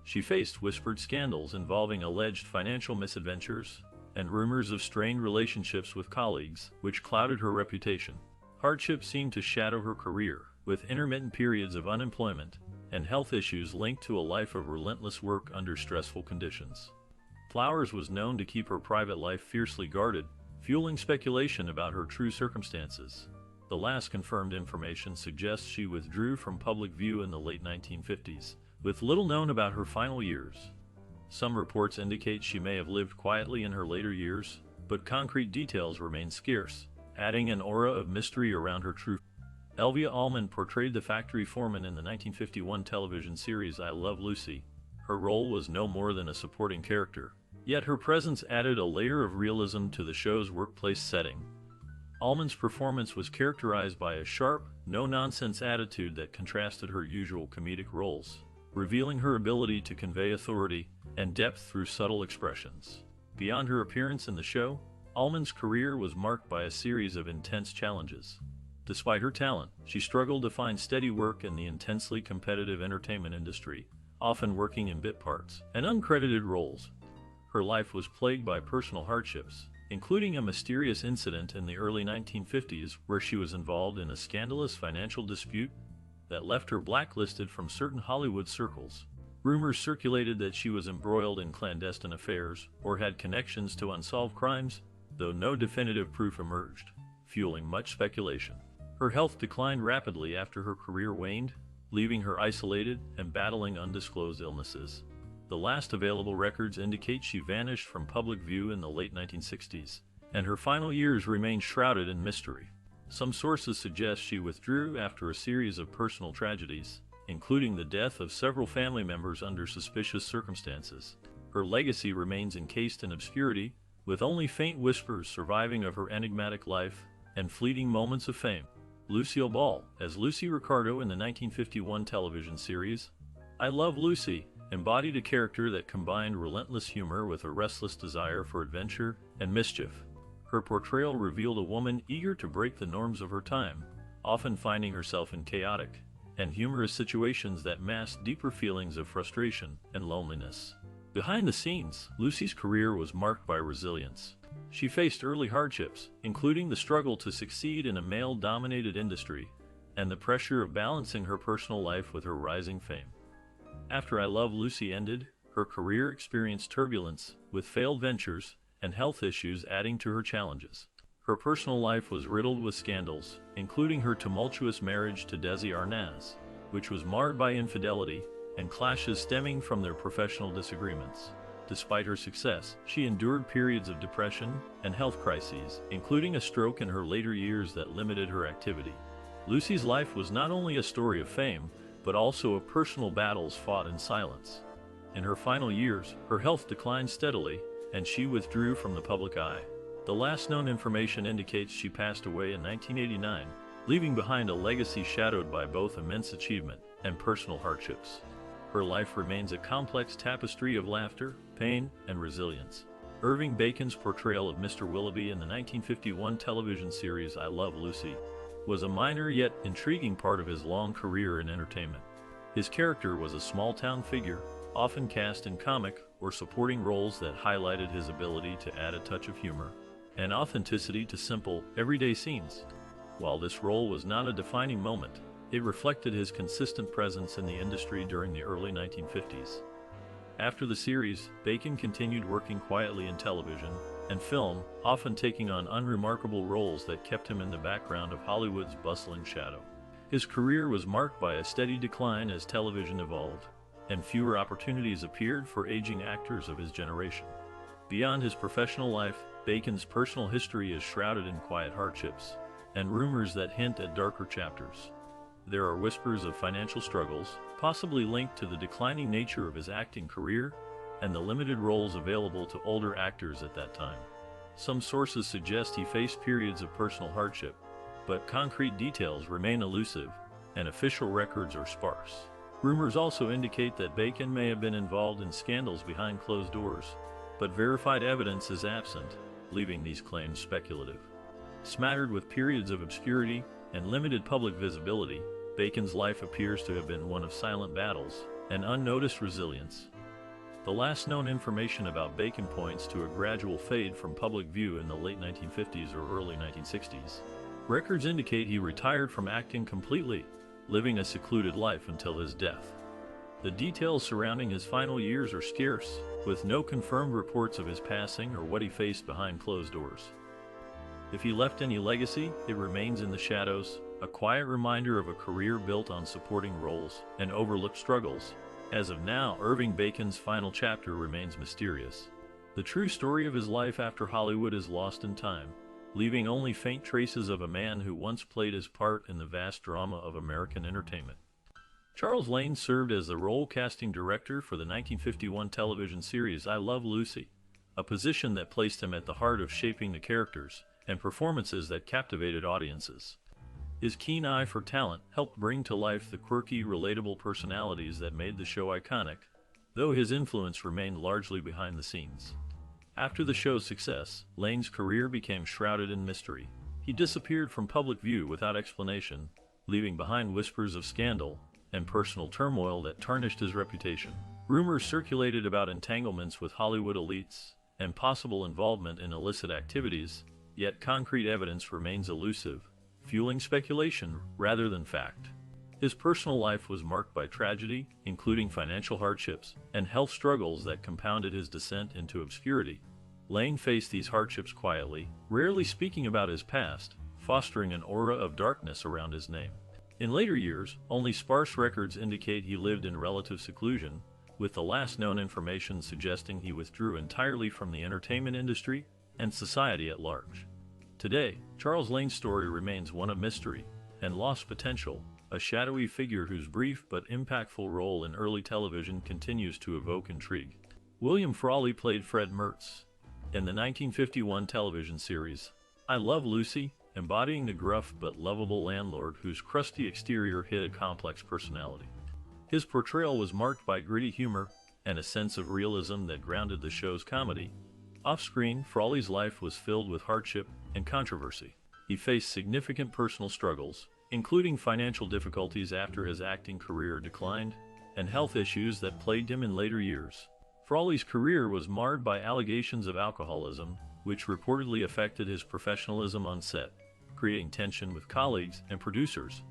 She faced whispered scandals involving alleged financial misadventures and rumors of strained relationships with colleagues, which clouded her reputation. Hardship seemed to shadow her career, with intermittent periods of unemployment and health issues linked to a life of relentless work under stressful conditions. Flowers was known to keep her private life fiercely guarded, fueling speculation about her true circumstances. The last confirmed information suggests she withdrew from public view in the late 1950s, with little known about her final years. Some reports indicate she may have lived quietly in her later years, but concrete details remain scarce, adding an aura of mystery around her true. Elvia Allman portrayed the factory foreman in the 1951 television series I Love Lucy. Her role was no more than a supporting character, yet her presence added a layer of realism to the show's workplace setting. Allman's performance was characterized by a sharp, no-nonsense attitude that contrasted her usual comedic roles, revealing her ability to convey authority and depth through subtle expressions. Beyond her appearance in the show, Allman's career was marked by a series of intense challenges. Despite her talent, she struggled to find steady work in the intensely competitive entertainment industry, often working in bit parts and uncredited roles. Her life was plagued by personal hardships, including a mysterious incident in the early 1950s where she was involved in a scandalous financial dispute that left her blacklisted from certain Hollywood circles. Rumors circulated that she was embroiled in clandestine affairs or had connections to unsolved crimes, though no definitive proof emerged, fueling much speculation. Her health declined rapidly after her career waned, leaving her isolated and battling undisclosed illnesses. The last available records indicate she vanished from public view in the late 1960s, and her final years remain shrouded in mystery. Some sources suggest she withdrew after a series of personal tragedies, including the death of several family members under suspicious circumstances. Her legacy remains encased in obscurity, with only faint whispers surviving of her enigmatic life and fleeting moments of fame. Lucille Ball, as Lucy Ricardo in the 1951 television series I Love Lucy, embodied a character that combined relentless humor with a restless desire for adventure and mischief. Her portrayal revealed a woman eager to break the norms of her time, often finding herself in chaotic and humorous situations that masked deeper feelings of frustration and loneliness. Behind the scenes, Lucy's career was marked by resilience. She faced early hardships, including the struggle to succeed in a male-dominated industry and the pressure of balancing her personal life with her rising fame. After I Love Lucy ended, her career experienced turbulence, with failed ventures and health issues adding to her challenges. Her personal life was riddled with scandals, including her tumultuous marriage to Desi Arnaz, which was marred by infidelity and clashes stemming from their professional disagreements. Despite her success, she endured periods of depression and health crises, including a stroke in her later years that limited her activity. Lucy's life was not only a story of fame, but also of personal battles fought in silence. In her final years, her health declined steadily, and she withdrew from the public eye. The last known information indicates she passed away in 1989, leaving behind a legacy shadowed by both immense achievement and personal hardships. Her life remains a complex tapestry of laughter, pain, and resilience. Irving Bacon's portrayal of Mr. Willoughby in the 1951 television series I Love Lucy was a minor yet intriguing part of his long career in entertainment. His character was a small-town figure, often cast in comic or supporting roles that highlighted his ability to add a touch of humor and authenticity to simple, everyday scenes. While this role was not a defining moment, it reflected his consistent presence in the industry during the early 1950s. After the series, Bacon continued working quietly in television and film, often taking on unremarkable roles that kept him in the background of Hollywood's bustling shadow. His career was marked by a steady decline as television evolved, and fewer opportunities appeared for aging actors of his generation. Beyond his professional life, Bacon's personal history is shrouded in quiet hardships and rumors that hint at darker chapters. There are whispers of financial struggles, possibly linked to the declining nature of his acting career and the limited roles available to older actors at that time. Some sources suggest he faced periods of personal hardship, but concrete details remain elusive and official records are sparse. Rumors also indicate that Bacon may have been involved in scandals behind closed doors, but verified evidence is absent, leaving these claims speculative. Smattered with periods of obscurity and limited public visibility, Bacon's life appears to have been one of silent battles and unnoticed resilience. The last known information about Bacon points to a gradual fade from public view in the late 1950s or early 1960s. Records indicate he retired from acting completely, living a secluded life until his death. The details surrounding his final years are scarce, with no confirmed reports of his passing or what he faced behind closed doors. If he left any legacy, it remains in the shadows, a quiet reminder of a career built on supporting roles and overlooked struggles. As of now, Irving Bacon's final chapter remains mysterious. The true story of his life after Hollywood is lost in time, leaving only faint traces of a man who once played his part in the vast drama of American entertainment. Charles Lane served as the role casting director for the 1951 television series I Love Lucy, a position that placed him at the heart of shaping the characters and performances that captivated audiences. His keen eye for talent helped bring to life the quirky, relatable personalities that made the show iconic, though his influence remained largely behind the scenes. After the show's success, Lane's career became shrouded in mystery. He disappeared from public view without explanation, leaving behind whispers of scandal and personal turmoil that tarnished his reputation. Rumors circulated about entanglements with Hollywood elites and possible involvement in illicit activities, yet concrete evidence remains elusive, fueling speculation rather than fact. His personal life was marked by tragedy, including financial hardships and health struggles that compounded his descent into obscurity. Lane faced these hardships quietly, rarely speaking about his past, fostering an aura of darkness around his name. In later years, only sparse records indicate he lived in relative seclusion, with the last known information suggesting he withdrew entirely from the entertainment industry and society at large. Today, Charles Lane's story remains one of mystery and lost potential, a shadowy figure whose brief but impactful role in early television continues to evoke intrigue. William Frawley played Fred Mertz in the 1951 television series I Love Lucy, embodying the gruff but lovable landlord whose crusty exterior hid a complex personality. His portrayal was marked by gritty humor and a sense of realism that grounded the show's comedy. Off-screen, Frawley's life was filled with hardship and controversy. He faced significant personal struggles, including financial difficulties after his acting career declined, and health issues that plagued him in later years. Frawley's career was marred by allegations of alcoholism, which reportedly affected his professionalism on set, creating tension with colleagues and producers.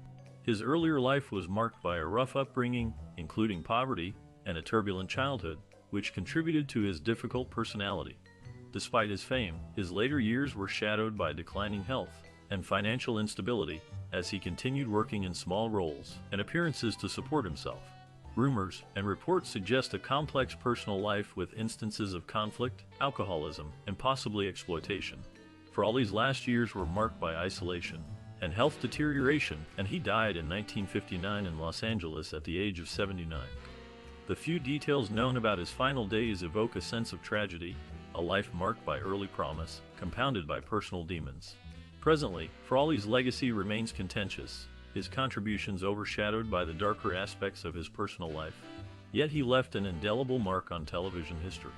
His earlier life was marked by a rough upbringing, including poverty and a turbulent childhood, which contributed to his difficult personality. Despite his fame, his later years were shadowed by declining health and financial instability as he continued working in small roles and appearances to support himself. Rumors and reports suggest a complex personal life with instances of conflict, alcoholism, and possibly exploitation. Frawley's last years were marked by isolation and health deterioration, and he died in 1959 in Los Angeles at the age of 79. The few details known about his final days evoke a sense of tragedy, a life marked by early promise, compounded by personal demons. Presently, Frawley's legacy remains contentious, his contributions overshadowed by the darker aspects of his personal life. Yet he left an indelible mark on television history.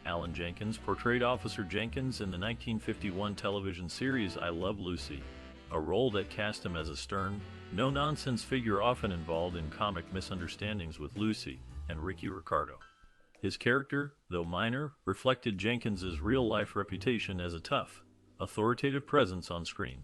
Alan Jenkins portrayed Officer Jenkins in the 1951 television series I Love Lucy, a role that cast him as a stern, no-nonsense figure often involved in comic misunderstandings with Lucy and Ricky Ricardo. His character, though minor, reflected Jenkins's real-life reputation as a tough, authoritative presence on screen.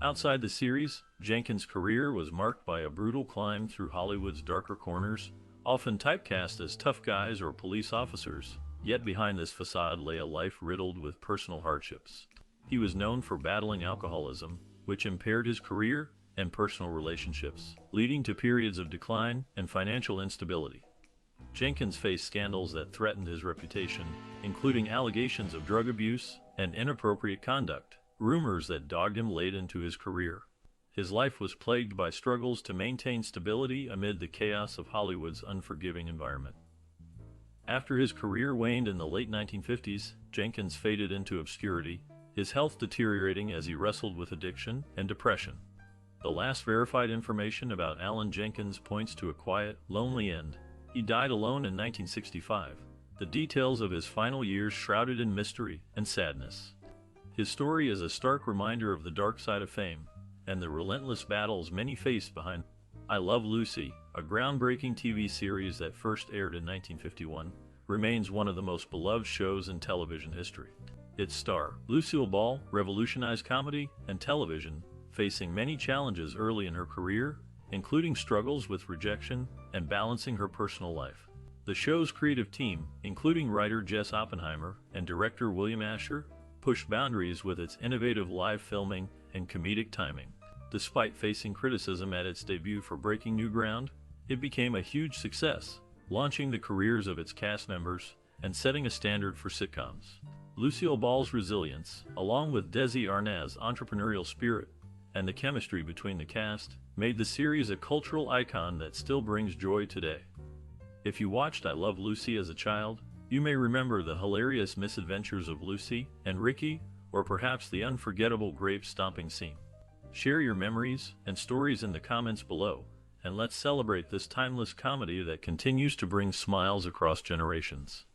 Outside the series, Jenkins' career was marked by a brutal climb through Hollywood's darker corners, often typecast as tough guys or police officers, yet behind this facade lay a life riddled with personal hardships. He was known for battling alcoholism, which impaired his career and personal relationships, leading to periods of decline and financial instability. Jenkins faced scandals that threatened his reputation, including allegations of drug abuse and inappropriate conduct, rumors that dogged him late into his career. His life was plagued by struggles to maintain stability amid the chaos of Hollywood's unforgiving environment. After his career waned in the late 1950s, Jenkins faded into obscurity, his health deteriorating as he wrestled with addiction and depression. The last verified information about Alan Jenkins points to a quiet, lonely end. He died alone in 1965, the details of his final years shrouded in mystery and sadness. His story is a stark reminder of the dark side of fame and the relentless battles many faced behind I Love Lucy, a groundbreaking TV series that first aired in 1951, remains one of the most beloved shows in television history. Its star, Lucille Ball, revolutionized comedy and television, facing many challenges early in her career, including struggles with rejection and balancing her personal life. The show's creative team, including writer Jess Oppenheimer and director William Asher, pushed boundaries with its innovative live filming and comedic timing. Despite facing criticism at its debut for breaking new ground, it became a huge success, launching the careers of its cast members and setting a standard for sitcoms. Lucille Ball's resilience, along with Desi Arnaz's entrepreneurial spirit and the chemistry between the cast, made the series a cultural icon that still brings joy today. If you watched I Love Lucy as a child, you may remember the hilarious misadventures of Lucy and Ricky, or perhaps the unforgettable grape stomping scene. Share your memories and stories in the comments below, and let's celebrate this timeless comedy that continues to bring smiles across generations.